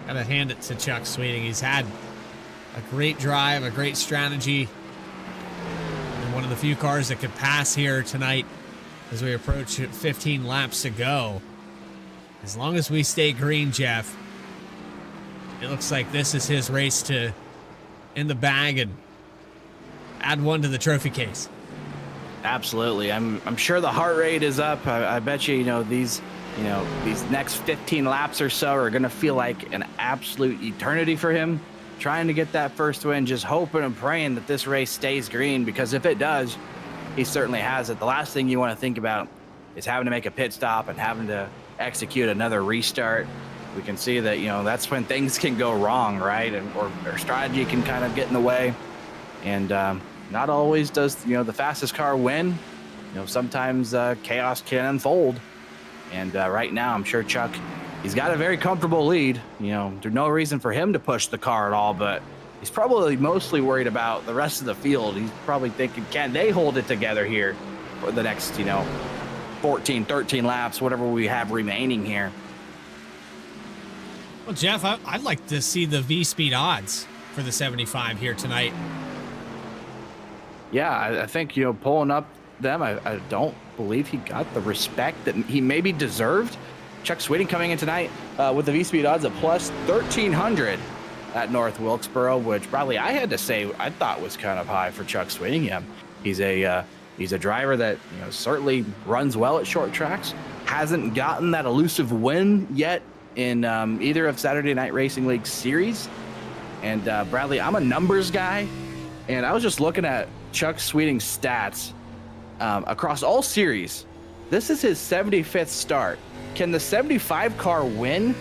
Gotta hand it to Chuck Sweeting. He's had a great drive, a great strategy. And one of the few cars that could pass here tonight as we approach 15 laps to go. As long as we stay green, Jeff, it looks like this is his race to in the bag and add one to the trophy case. Absolutely. I'm sure the heart rate is up. I bet you, these next 15 laps or so are going to feel like an absolute eternity for him, trying to get that first win, just hoping and praying that this race stays green, because if it does, he certainly has it. The last thing you want to think about is having to make a pit stop and having to execute another restart. We can see that, that's when things can go wrong, right? And or strategy can kind of get in the way. And not always does, the fastest car win. Sometimes chaos can unfold. And right now, I'm sure Chuck, he's got a very comfortable lead. There's no reason for him to push the car at all, but he's probably mostly worried about the rest of the field. He's probably thinking, can they hold it together here for the next, 14, 13 laps, whatever we have remaining here. Well, Jeff, I'd like to see the V-speed odds for the 75 here tonight. Yeah, I think, pulling up them, I don't believe he got the respect that he maybe deserved. Chuck Sweeting coming in tonight with the V-speed odds of plus 1,300 at North Wilkesboro, which probably I had to say I thought was kind of high for Chuck Sweeting. Yeah, he's a driver that certainly runs well at short tracks. Hasn't gotten that elusive win yet in either of Saturday Night Racing League series. And Bradley, I'm a numbers guy, and I was just looking at Chuck Sweeting's stats across all series. This is his 75th start. Can the 75 car win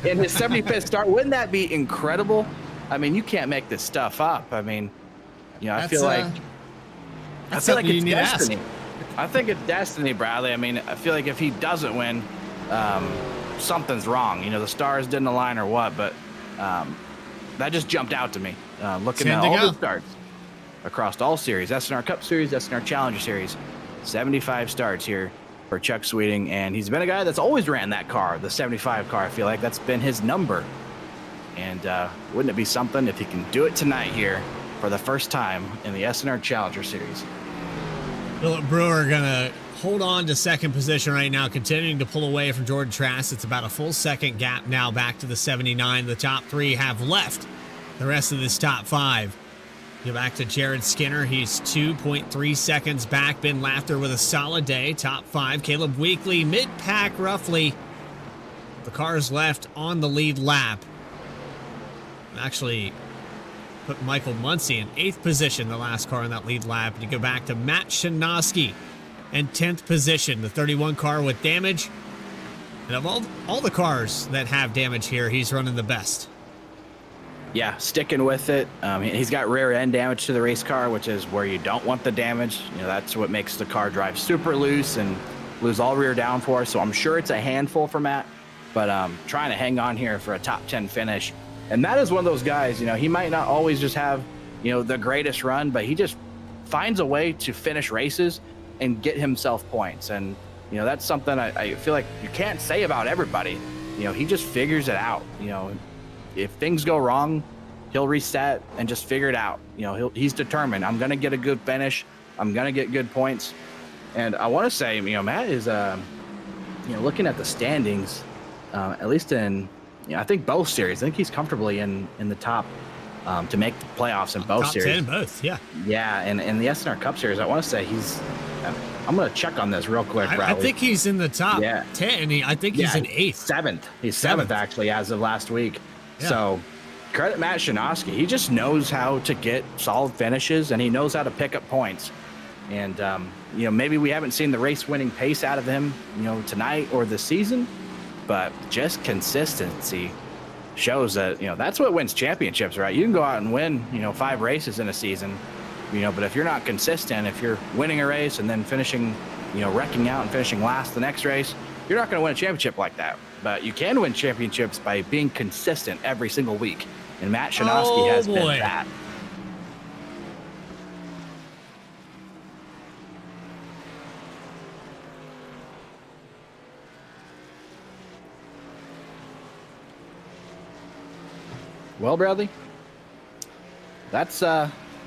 in his 75th start? Wouldn't that be incredible? I mean, you can't make this stuff up. I mean, I feel like it's destiny. I think it's destiny, Bradley. I mean, I feel like if he doesn't win, something's wrong. The stars didn't align or what, but that just jumped out to me. Looking at all the starts across all series, SNR Cup Series, SNR Challenger Series, 75 starts here for Chuck Sweeting, and he's been a guy that's always ran that car, the 75 car. I feel like that's been his number. And wouldn't it be something if he can do it tonight here for the first time in the SNR Challenger Series? Philip Brewer gonna hold on to second position right now, continuing to pull away from Jordan Trask. It's about a full second gap now back to the 79. The top three have left the rest of this top five. Go back to Jared Skinner. He's 2.3 seconds back. Ben Laughter with a solid day. Top five. Caleb Weekly, mid-pack roughly. The cars left on the lead lap. Actually put Michael Muncy in 8th position, the last car in that lead lap. And you go back to Matt Shanoski in 10th position, the 31 car with damage. And of all the cars that have damage here, he's running the best. yeah, sticking with it. He's got rear end damage to the race car, which is where you don't want the damage. You know, that's what makes the car drive super loose and lose all rear downforce. So I'm sure it's a handful for Matt, but trying to hang on here for a top 10 finish. And that is one of those guys, you know, he might not always just have, you know, the greatest run, but he just finds a way to finish races and get himself points. And, you know, that's something I feel like you can't say about everybody. You know, he just figures it out. You know, if things go wrong, he'll reset and just figure it out. You know, he's determined. I'm going to get a good finish. I'm going to get good points. And I want to say, you know, Matt is, you know, looking at the standings, at least in, you know, I think both series, I think he's comfortably in the top to make the playoffs in both series. Top 10 in both, yeah. Yeah, and in the SNR Cup Series, I want to say he's, I'm going to check on this real quick, Bradley. I think he's in the top 10. I think he's in 8th. 7th. He's 7th, actually, as of last week. Yeah. So credit Matt Shanoski. He just knows how to get solid finishes, and he knows how to pick up points. And, you know, maybe we haven't seen the race-winning pace out of him, you know, tonight or this season, but just consistency shows that, you know, that's what wins championships, right? You can go out and win, you know, 5 races in a season, you know, but if you're not consistent, if you're winning a race and then finishing, you know, wrecking out and finishing last the next race, you're not going to win a championship like that. But you can win championships by being consistent every single week. And Matt Shanoski has been that. Well, Bradley, that's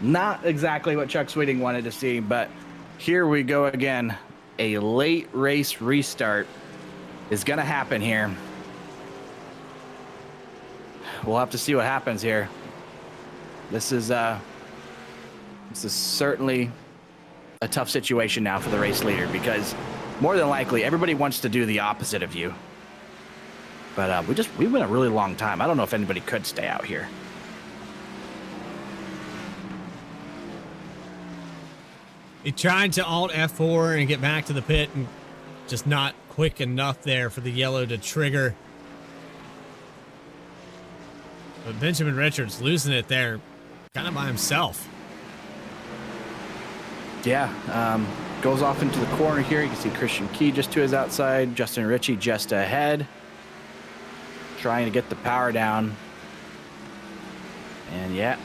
not exactly what Chuck Sweeting wanted to see, but here we go again. A late race restart is going to happen here. We'll have to see what happens here. This is certainly a tough situation now for the race leader, because more than likely everybody wants to do the opposite of you. But we went a really long time. I don't know if anybody could stay out here. He tried to alt F4 and get back to the pit, and just not quick enough there for the yellow to trigger. But Benjamin Richards losing it there, kind of by himself. Yeah, goes off into the corner here. You can see Christian Key just to his outside. Justin Ritchie just ahead, trying to get the power down. And yeah,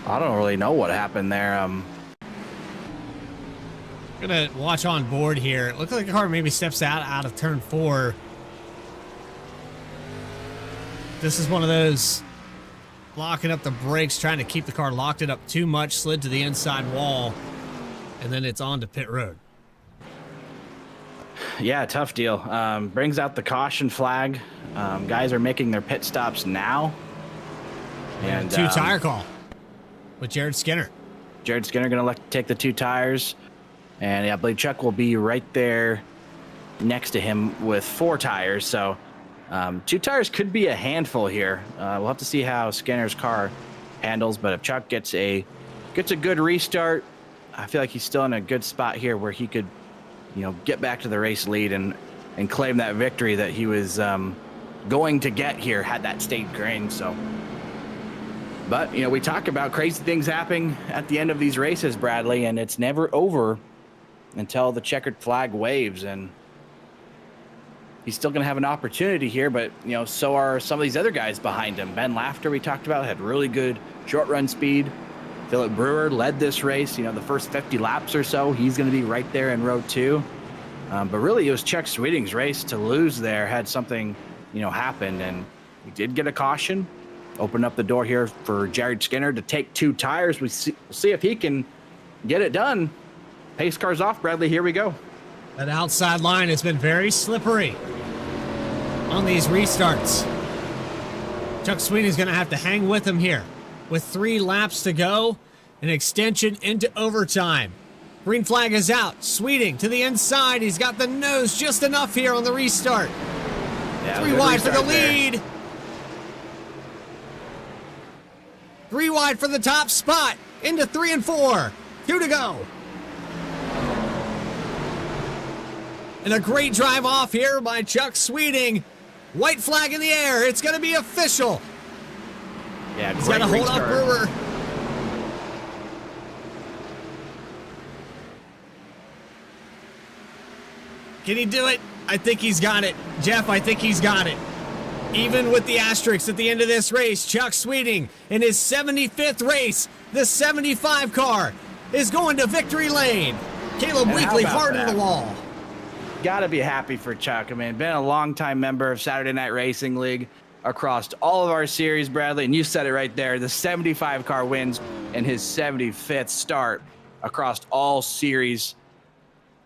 I don't really know what happened there. Gonna watch on board here. It looks like the car maybe steps out of turn 4. This is one of those locking up the brakes, trying to keep the car locked it up too much, slid to the inside wall, and then it's on to pit road. Yeah, tough deal. Brings out the caution flag. Guys are making their pit stops now. And 2 tire call with Jared Skinner. Jared Skinner going to take the 2 tires. And I believe Chuck will be right there next to him with 4 tires. So 2 tires could be a handful here. We'll have to see how Skinner's car handles. But if Chuck gets a good restart, I feel like he's still in a good spot here where he could, you know, get back to the race lead and claim that victory that he was going to get here had that stayed green. So, but, you know, we talk about crazy things happening at the end of these races, Bradley, and it's never over until the checkered flag waves. And he's still going to have an opportunity here, but, you know, so are some of these other guys behind him. Ben Lafter, we talked about, had really good short run speed. Philip Brewer led this race, you know, the first 50 laps or so. He's going to be right there in row 2. But really, it was Chuck Sweeting's race to lose there had something, you know, happened. And we did get a caution. Open up the door here for Jared Skinner to take 2 tires. We'll see if he can get it done. Pace car's off, Bradley. Here we go. That outside line has been very slippery on these restarts. Chuck Sweeting's going to have to hang with him here. With 3 laps to go, an extension into overtime. Green flag is out. Sweeting to the inside. He's got the nose just enough here on the restart. Yeah, 3 wide for the there. lead. 3 wide for the top spot. Into 3 and 4. 2 to go. And a great drive off here by Chuck Sweeting. White flag in the air. It's going to be official. Yeah, He's great got to hold off restart. Brewer. Can he do it? I think he's got it. Jeff, I think he's got it. Even with the asterisks at the end of this race, Chuck Sweeting in his 75th race, the 75 car is going to victory lane. Caleb And how Weekly about hard to that? the wall. Gotta be happy for Chuck. I mean, been a longtime member of Saturday Night Racing League across all of our series, Bradley, and you said it right there. The 75 car wins in his 75th start across all series.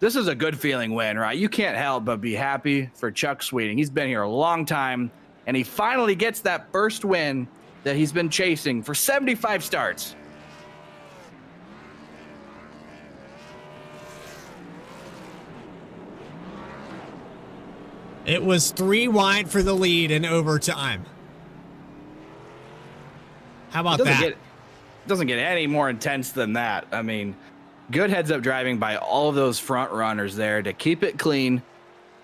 This is a good feeling win, right? You can't help but be happy for Chuck Sweeting. He's been here a long time, and he finally gets that first win that he's been chasing for 75 starts. It was 3 wide for the lead in overtime. How about that? Doesn't get any more intense than that. I mean, good heads-up driving by all of those front runners there to keep it clean.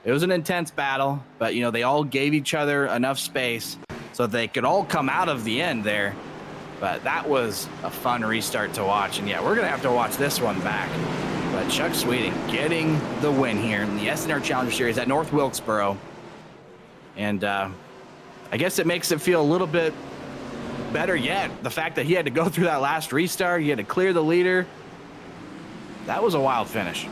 It was an intense battle, but, you know, they all gave each other enough space so they could all come out of the end there. But that was a fun restart to watch. And, yeah, we're going to have to watch this one back. But Chuck Sweeting getting the win here in the SNR Challenger Series at North Wilkesboro. And I guess it makes it feel a little bit better yet. The fact that he had to go through that last restart, he had to clear the leader. That was a wild finish.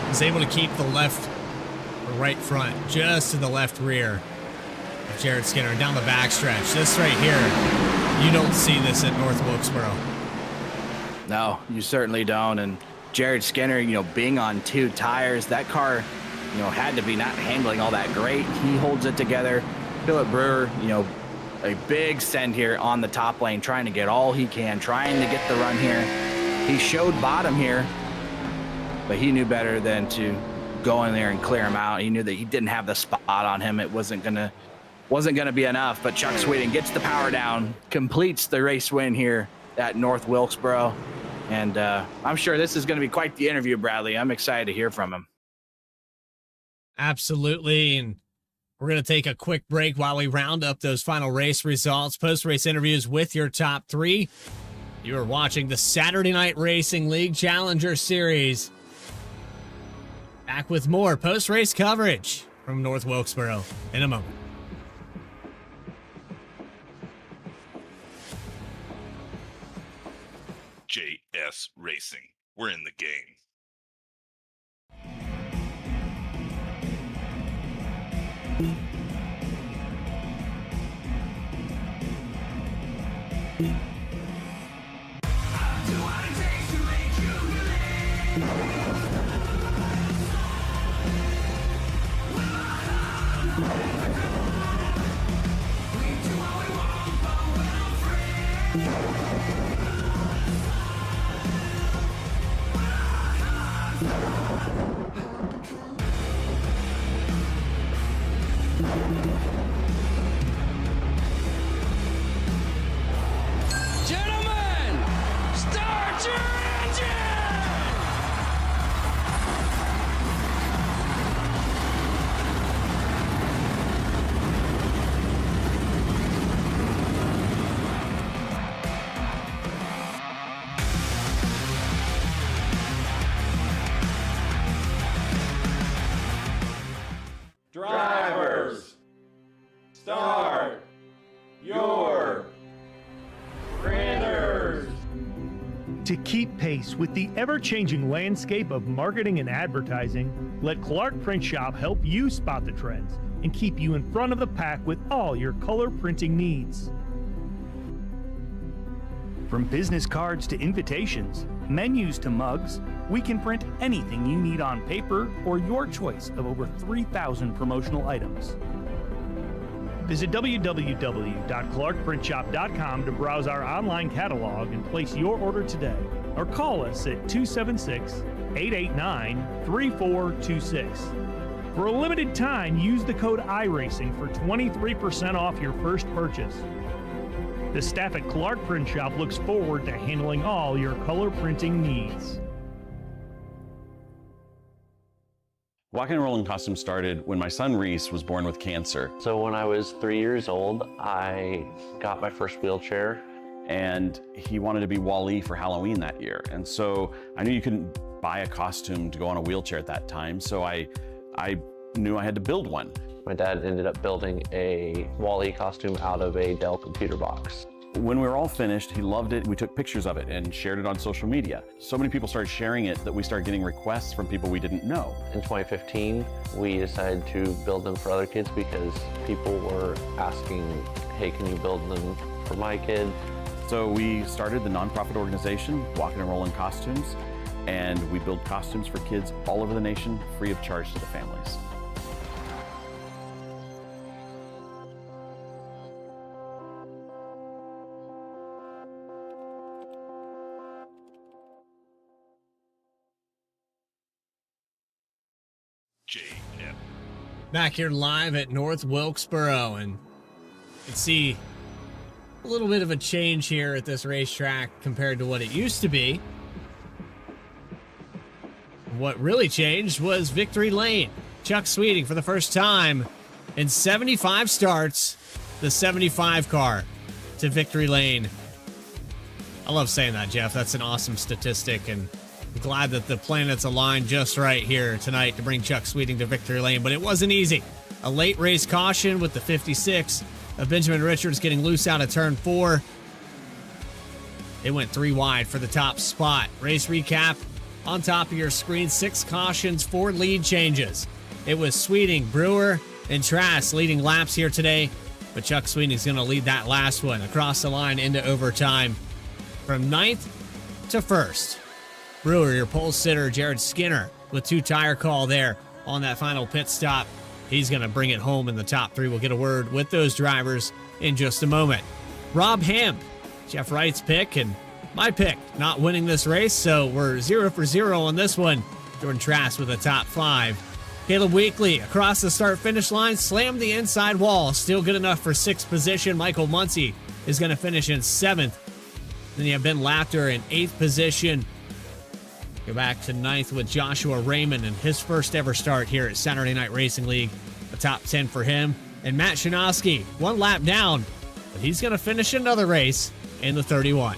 He's able to keep the left or right front just to the left rear of Jared Skinner down the backstretch. This right here, you don't see this at North Wilkesboro. No, you certainly don't. And Jared Skinner, you know, being on 2 tires, that car, you know, had to be not handling all that great. He holds it together. Philip Brewer, you know, a big send here on the top lane, trying to get all he can, trying to get the run here. He showed bottom here, but he knew better than to go in there and clear him out. He knew that he didn't have the spot on him. It wasn't gonna be enough. But Chuck Sweeting gets the power down, completes the race win here at North Wilkesboro, and I'm sure this is going to be quite the interview, Bradley. I'm excited to hear from him. Absolutely. And we're going to take a quick break while we round up those final race results, post-race interviews with your top 3. You are watching the Saturday Night Racing League Challenger Series. Back with more post-race coverage from North Wilkesboro in a moment. JS Racing. We're in the game. Gentlemen, start your engine! Drivers, start your printers. To keep pace with the ever-changing landscape of marketing and advertising, let Clark Print Shop help you spot the trends and keep you in front of the pack with all your color printing needs. From business cards to invitations, menus to mugs, we can print anything you need on paper or your choice of over 3,000 promotional items. Visit www.clarkprintshop.com to browse our online catalog and place your order today, or call us at 276-889-3426. For a limited time, use the code iRacing for 23% off your first purchase. The staff at Clark Print Shop looks forward to handling all your color printing needs. Walking and rolling costume started when my son Reese was born with cancer. So when I was 3 years old, I got my first wheelchair. And he wanted to be Wall-E for Halloween that year. And so I knew you couldn't buy a costume to go on a wheelchair at that time. So I knew I had to build one. My dad ended up building a Wall-E costume out of a Dell computer box. When we were all finished, he loved it. We took pictures of it and shared it on social media. So many people started sharing it that we started getting requests from people we didn't know. In 2015, we decided to build them for other kids because people were asking, hey, can you build them for my kid? So we started the nonprofit organization, Walking and Rolling Costumes, and we build costumes for kids all over the nation, free of charge to the families. JF. Back here live at North Wilkesboro, and you can see a little bit of a change here at this racetrack compared to what it used to be. What really changed was Victory Lane. Chuck Sweeting, for the first time in 75 starts, the 75 car to Victory Lane. I love saying that, Jeff. That's an awesome statistic, and I'm glad that the planets aligned just right here tonight to bring Chuck Sweeting to Victory Lane, but it wasn't easy. A late race caution with the 56 of Benjamin Richards getting loose out of turn 4. It went 3 wide for the top spot. Race recap on top of your screen. 6 cautions, 4 lead changes. It was Sweeting, Brewer, and Trask leading laps here today, but Chuck Sweeting's going to lead that last one across the line into overtime from 9th to 1st. Brewer, your pole sitter, Jared Skinner, with 2 tire call there on that final pit stop. He's going to bring it home in the top 3. We'll get a word with those drivers in just a moment. Rob Hemp, Jeff Wright's pick, and my pick, not winning this race, so we're 0 for 0 on this one. Jordan Trask with a top 5. Caleb Weekly across the start-finish line, slammed the inside wall. Still good enough for 6th position. Michael Muncie is going to finish in 7th. Then you have Ben Laughter in 8th position. Go back to 9th with Joshua Raymond in his first ever start here at Saturday Night Racing League. A top 10 for him. And Matt Shanowski, 1 lap down, but he's going to finish another race in the 31.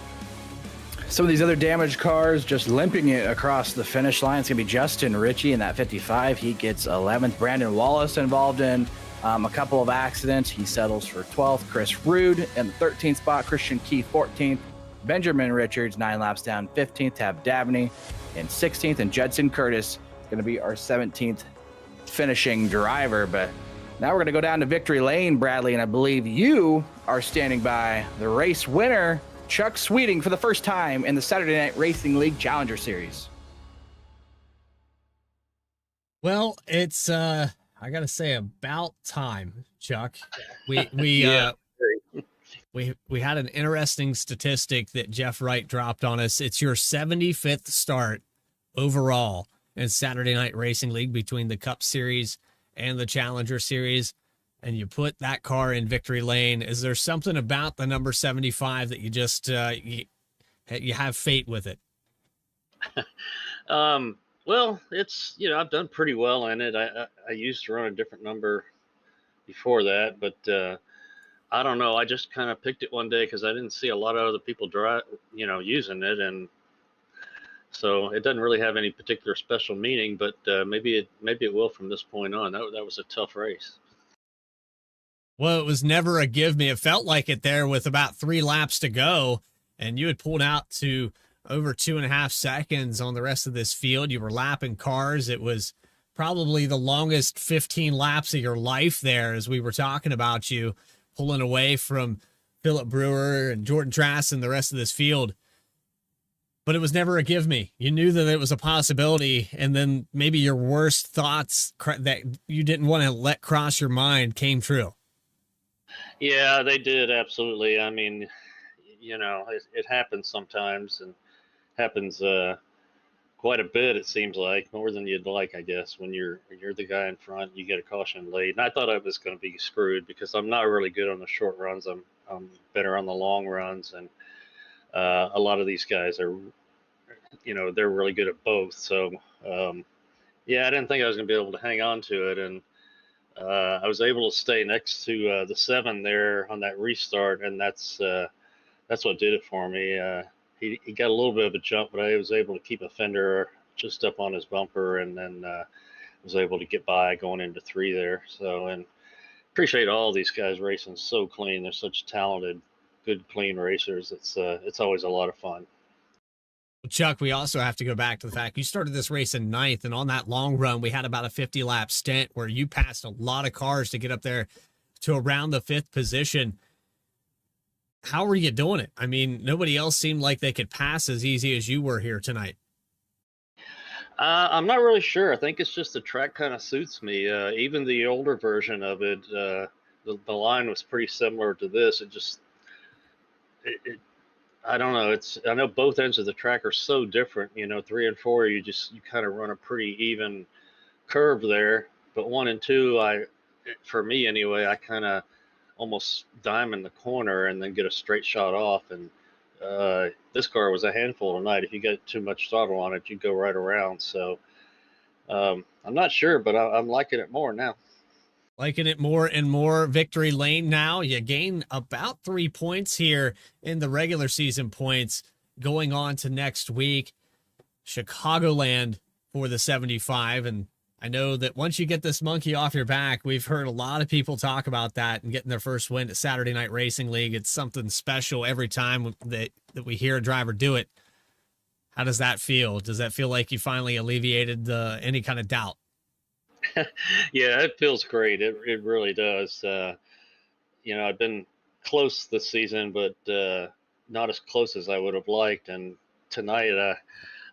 Some of these other damaged cars just limping it across the finish line. It's going to be Justin Ritchie in that 55. He gets 11th. Brandon Wallace involved in a couple of accidents. He settles for 12th. Chris Rude in the 13th spot. Christian Keith 14th. Benjamin Richards 9 laps down 15th. Tab Dabney in 16th. And Judson Curtis is going to be our 17th finishing driver. But now we're going to go down to Victory Lane, Bradley, and I believe you are standing by the race winner, Chuck Sweeting, for the first time in the Saturday Night Racing League Challenger Series. Well, it's I gotta say, about time, Chuck. We had an interesting statistic that Jeff Wright dropped on us. It's your 75th start overall in Saturday Night Racing League between the Cup Series and the Challenger Series, and you put that car in Victory Lane. Is there something about the number 75 that you just you have fate with it? Well, it's, I've done pretty well in it. I used to run a different number before that, but I don't know. I just kind of picked it one day because I didn't see a lot of other people using it, and so it doesn't really have any particular special meaning. But maybe it will from this point on. That was a tough race. Well, it was never a give me. It felt like it there with about 3 laps to go, and you had pulled out to over 2.5 seconds on the rest of this field. You were lapping cars. It was probably the longest 15 laps of your life there, as we were talking about you pulling away from Philip Brewer and Jordan Trask and the rest of this field. But it was never a give me. You knew that it was a possibility, and then maybe your worst thoughts that you didn't want to let cross your mind came true. Yeah, they did, absolutely. I mean, it happens sometimes, and happens quite a bit. It seems like more than you'd like, I guess. When you're the guy in front, you get a caution late, and I thought I was going to be screwed because I'm not really good on the short runs. I'm better on the long runs, and a lot of these guys are, they're really good at both. So Yeah, I didn't think I was going to be able to hang on to it, and I was able to stay next to the 7 there on that restart, and that's what did it for me. He got a little bit of a jump, but I was able to keep a fender just up on his bumper, and then was able to get by going into 3 there. So, and appreciate all these guys racing so clean. They're such talented, good, clean racers. It's always a lot of fun. Chuck, we also have to go back to the fact you started this race in 9th, and on that long run, we had about a 50-lap stint where you passed a lot of cars to get up there to around the 5th position. How were you doing it? I mean, nobody else seemed like they could pass as easy as you were here tonight. I'm not really sure. I think it's just the track kind of suits me. Even the older version of it, the line was pretty similar to this. It I don't know. I know both ends of the track are so different. 3 and 4, you kind of run a pretty even curve there. But 1 and 2, for me anyway, I kind of almost diamond the corner and then get a straight shot off. And this car was a handful tonight. If you get too much throttle on it, you go right around. So I'm not sure, but I'm liking it more now. Liking it more and more. Victory lane now. You gain about 3 points here in the regular season points going on to next week. Chicagoland for the 75. And I know that once you get this monkey off your back, we've heard a lot of people talk about that and getting their first win at Saturday Night Racing League. It's something special every time that we hear a driver do it. How does that feel? Does that feel like you finally alleviated any kind of doubt? Yeah, it feels great. It really does. I've been close this season, but not as close as I would have liked. And tonight,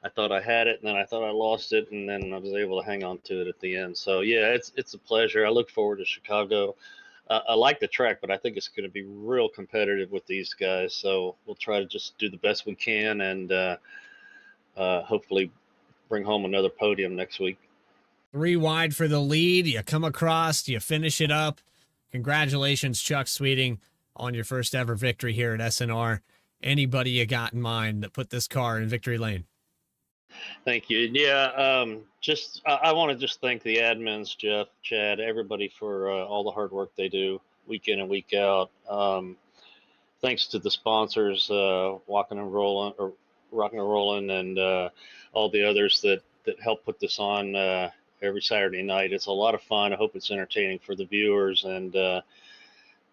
I thought I had it, and then I thought I lost it, and then I was able to hang on to it at the end. So yeah, it's a pleasure. I look forward to Chicago. I like the track, but I think it's going to be real competitive with these guys. So we'll try to just do the best we can, and hopefully bring home another podium next week. 3 wide for the lead. You come across, you finish it up. Congratulations, Chuck Sweeting, on your first ever victory here at SNR. Anybody you got in mind that put this car in victory lane? Thank you. Yeah, I want to just thank the admins, Jeff, Chad, everybody for all the hard work they do week in and week out. Thanks to the sponsors, Rockin' and Rollin', and all the others that help put this on every Saturday night. It's a lot of fun. I hope it's entertaining for the viewers, and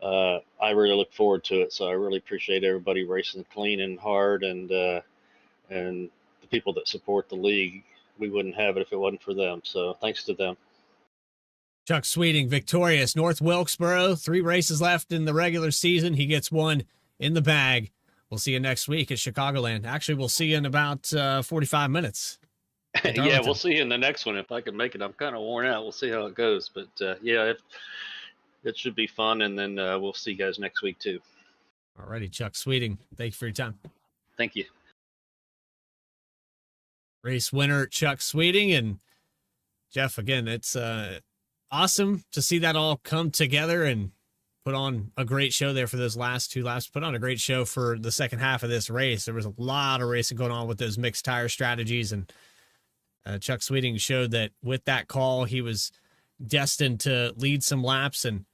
I really look forward to it. So I really appreciate everybody racing clean and hard, and the people that support the league. We wouldn't have it if it wasn't for them. So thanks to them. Chuck Sweeting, victorious. North Wilkesboro, 3 races left in the regular season. He gets 1 in the bag. We'll see you next week at Chicagoland. Actually, we'll see you in about 45 minutes. Yeah, we'll see you in the next one if I can make it. I'm kind of worn out. We'll see how it goes. But yeah, it should be fun. And then we'll see you guys next week too. All righty, Chuck Sweeting. Thank you for your time. Thank you. Race winner, Chuck Sweeting. And Jeff, again, it's awesome to see that all come together and put on a great show there for those last 2 laps. Put on a great show for the second half of this race. There was a lot of racing going on with those mixed tire strategies, and Chuck Sweeting showed that with that call, he was destined to lead some laps, and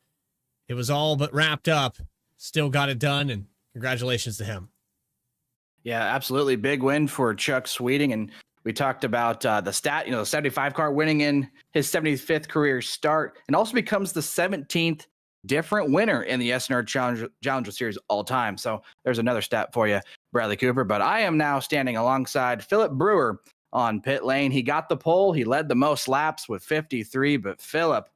it was all but wrapped up. Still got it done, and congratulations to him. Yeah, absolutely. Big win for Chuck Sweeting. And we talked about the 75 car winning in his 75th career start, and also becomes the 17th different winner in the SNR Challenger Series all time. So there's another stat for you, Bradley Cooper. But I am now standing alongside Philip Brewer on pit lane. He got the pole. He led the most laps with 53. But Philip,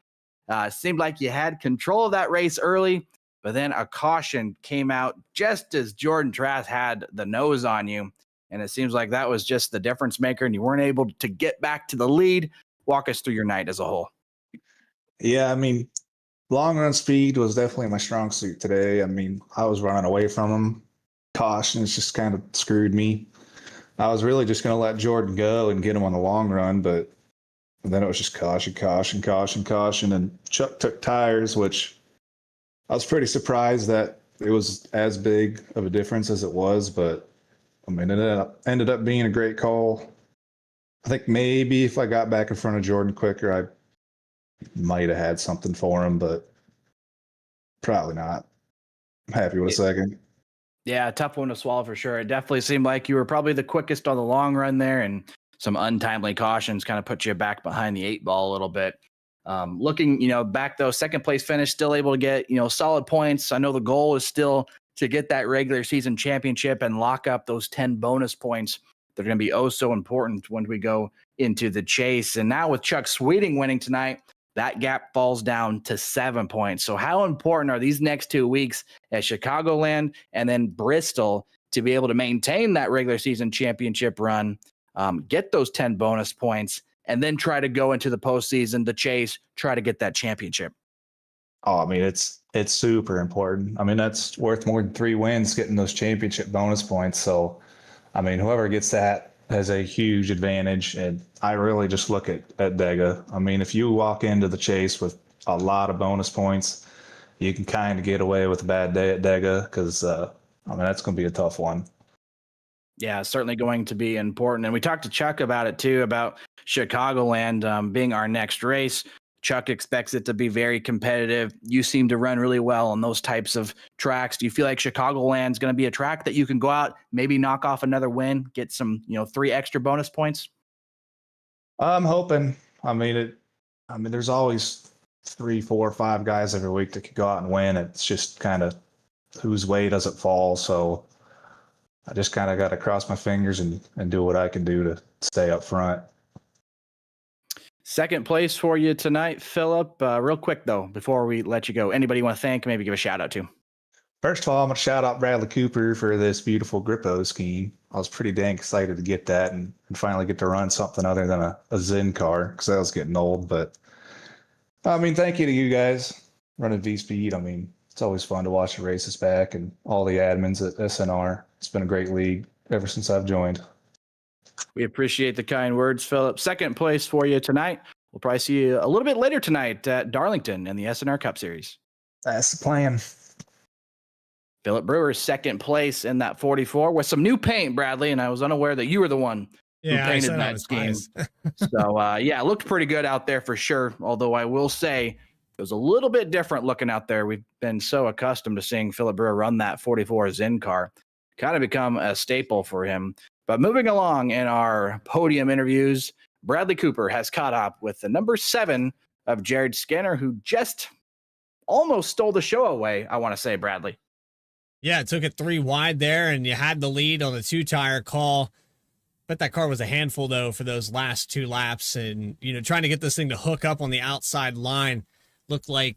seemed like you had control of that race early, but then a caution came out just as Jordan Trask had the nose on you. And it seems like that was just the difference maker, and you weren't able to get back to the lead. Walk us through your night as a whole. Yeah, I mean, long run speed was definitely my strong suit today. I mean, I was running away from him. Cautions just kind of screwed me. I was really just going to let Jordan go and get him on the long run, but then it was just caution. And Chuck took tires, which I was pretty surprised that it was as big of a difference as it was, but I mean, it ended up being a great call. I think maybe if I got back in front of Jordan quicker, I might have had something for him, but probably not. I'm happy with a second. Yeah, tough one to swallow for sure. It definitely seemed like you were probably the quickest on the long run there, and some untimely cautions kind of put you back behind the 8 ball a little bit. Looking, back though, second place finish, still able to get, solid points. I know the goal is still to get that regular season championship and lock up those 10 bonus points. They're going to be oh so important when we go into the chase. And now with Chuck Sweeting winning tonight, that gap falls down to 7 points. So how important are these next 2 weeks at Chicagoland and then Bristol to be able to maintain that regular season championship run, get those 10 bonus points, and then try to go into the postseason, the chase, try to get that championship? Oh, I mean, it's super important. I mean, that's worth more than 3 wins getting those championship bonus points. So, I mean, whoever gets that has a huge advantage. And I really just look at Dega. I mean, if you walk into the chase with a lot of bonus points, you can kind of get away with a bad day at Dega because, I mean, that's going to be a tough one. Yeah, certainly going to be important. And we talked to Chuck about it too, about Chicagoland being our next race. Chuck expects it to be very competitive. You seem to run really well on those types of tracks. Do you feel like Chicagoland's going to be a track that you can go out, maybe knock off another win, get some, 3 extra bonus points? I'm hoping. I mean, there's always 3, 4, 5 guys every week that could go out and win. It's just kind of whose way does it fall. So I just kind of got to cross my fingers and do what I can do to stay up front. Second place for you tonight, Philip. Real quick, though, before we let you go, anybody you want to thank, maybe give a shout out to? First of all, I'm going to shout out Bradley Cooper for this beautiful Grippo scheme. I was pretty dang excited to get that and finally get to run something other than a Zen car because I was getting old. But, I mean, thank you to you guys running V-Speed. I mean, it's always fun to watch the races back and all the admins at SNR. It's been a great league ever since I've joined. We appreciate the kind words, Philip. Second place for you tonight. We'll probably see you a little bit later tonight at Darlington in the SNR Cup Series. That's the plan. Philip Brewer, second place in that 44 with some new paint, Bradley, and I was unaware that you were the one who painted that scheme. So, yeah, it looked pretty good out there for sure, although I will say it was a little bit different looking out there. We've been so accustomed to seeing Philip Brewer run that 44 Zen car. Kind of become a staple for him. But moving along in our podium interviews, Bradley Cooper has caught up with the number 7 of Jared Skinner, who just almost stole the show away, I want to say, Bradley. Yeah, it took it 3 wide there, and you had the lead on the 2-tire call. But that car was a handful, though, for those last 2 laps. And, trying to get this thing to hook up on the outside line looked like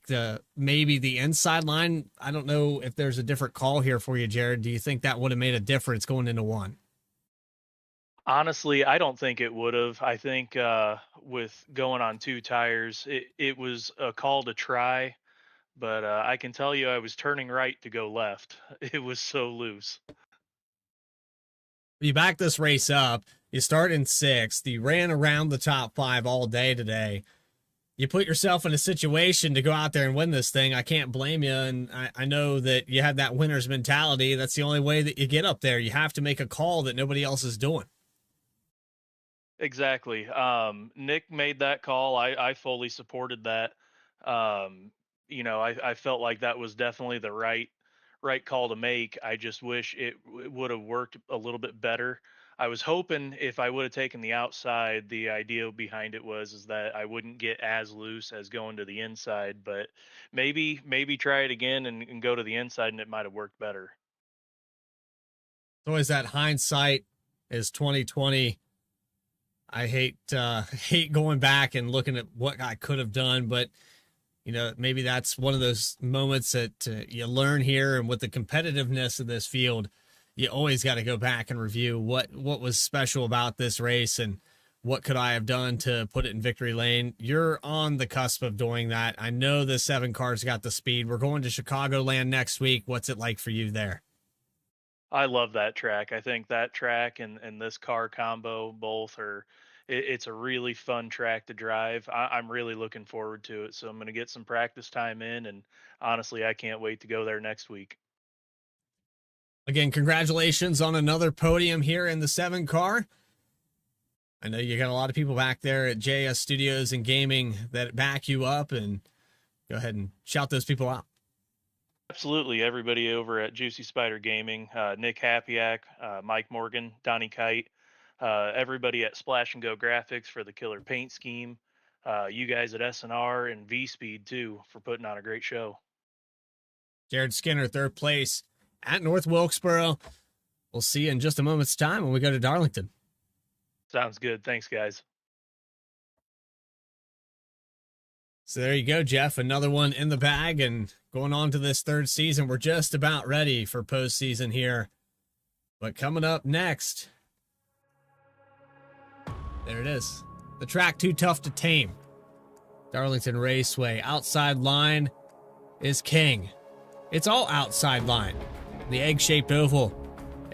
maybe the inside line. I don't know if there's a different call here for you, Jared. Do you think that would have made a difference going into 1? Honestly, I don't think it would have. I think with going on 2 tires, it was a call to try. But I can tell you I was turning right to go left. It was so loose. You back this race up. You start in 6th. You ran around the top 5 all day today. You put yourself in a situation to go out there and win this thing. I can't blame you. And I know that you have that winner's mentality. That's the only way that you get up there. You have to make a call that nobody else is doing. Exactly. Nick made that call. I fully supported that. I felt like that was definitely the right call to make. I just wish it would have worked a little bit better. I was hoping if I would have taken the outside, the idea behind it is that I wouldn't get as loose as going to the inside, but maybe try it again and go to the inside and it might have worked better. It's always that hindsight is 2020. I hate going back and looking at what I could have done, but maybe that's one of those moments that you learn here. And with the competitiveness of this field, you always got to go back and review what was special about this race and what could I have done to put it in victory lane. You're on the cusp of doing that. I know the 7 cars got the speed. We're going to Chicagoland next week. What's it like for you there? I love that track. I think that track and this car combo both are. It's a really fun track to drive. I'm really looking forward to it. So I'm going to get some practice time in, and honestly, I can't wait to go there next week. Again, congratulations on another podium here in the 7 car. I know you got a lot of people back there at JS Studios and Gaming that back you up, and go ahead and shout those people out. Absolutely. Everybody over at Juicy Spider Gaming, Nick Hapiak, Mike Morgan, Donnie Kite, everybody at Splash and Go Graphics for the killer paint scheme, you guys at SNR and V Speed too for putting on a great show. Jared Skinner, third place at North Wilkesboro. We'll see you in just a moment's time when we go to Darlington. Sounds good. Thanks, guys. So there you go, Jeff. Another one in the bag, and going on to this third season. We're just about ready for postseason here. But coming up next, there it is. The track too tough to tame. Darlington Raceway. Outside line is king. It's all outside line. The egg-shaped oval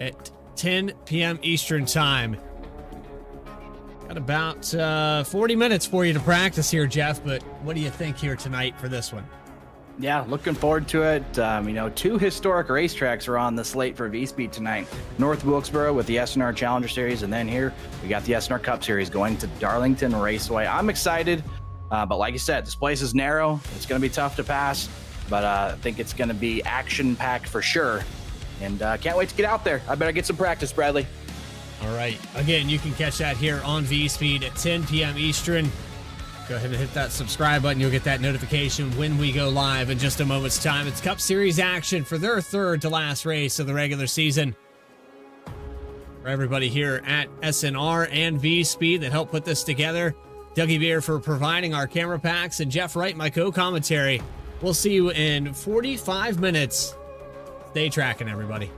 at 10 p.m. Eastern time. Got about 40 minutes for you to practice here, Jeff, but what do you think here tonight for this one? Yeah, looking forward to it. Two historic racetracks are on the slate for V-Speed tonight. North Wilkesboro with the SNR Challenger Series, and then here we got the SNR Cup Series going to Darlington Raceway. I'm excited, but like you said, this place is narrow. It's going to be tough to pass, but I think it's going to be action-packed for sure, and can't wait to get out there. I better get some practice, Bradley. All right. Again, you can catch that here on V-Speed at 10 p.m. Eastern. Go ahead and hit that subscribe button. You'll get that notification when we go live in just a moment's time. It's Cup Series action for their third to last race of the regular season. For everybody here at SNR and V-Speed that helped put this together, Dougie Beer for providing our camera packs, and Jeff Wright, my co-commentary. We'll see you in 45 minutes. Stay tracking, everybody.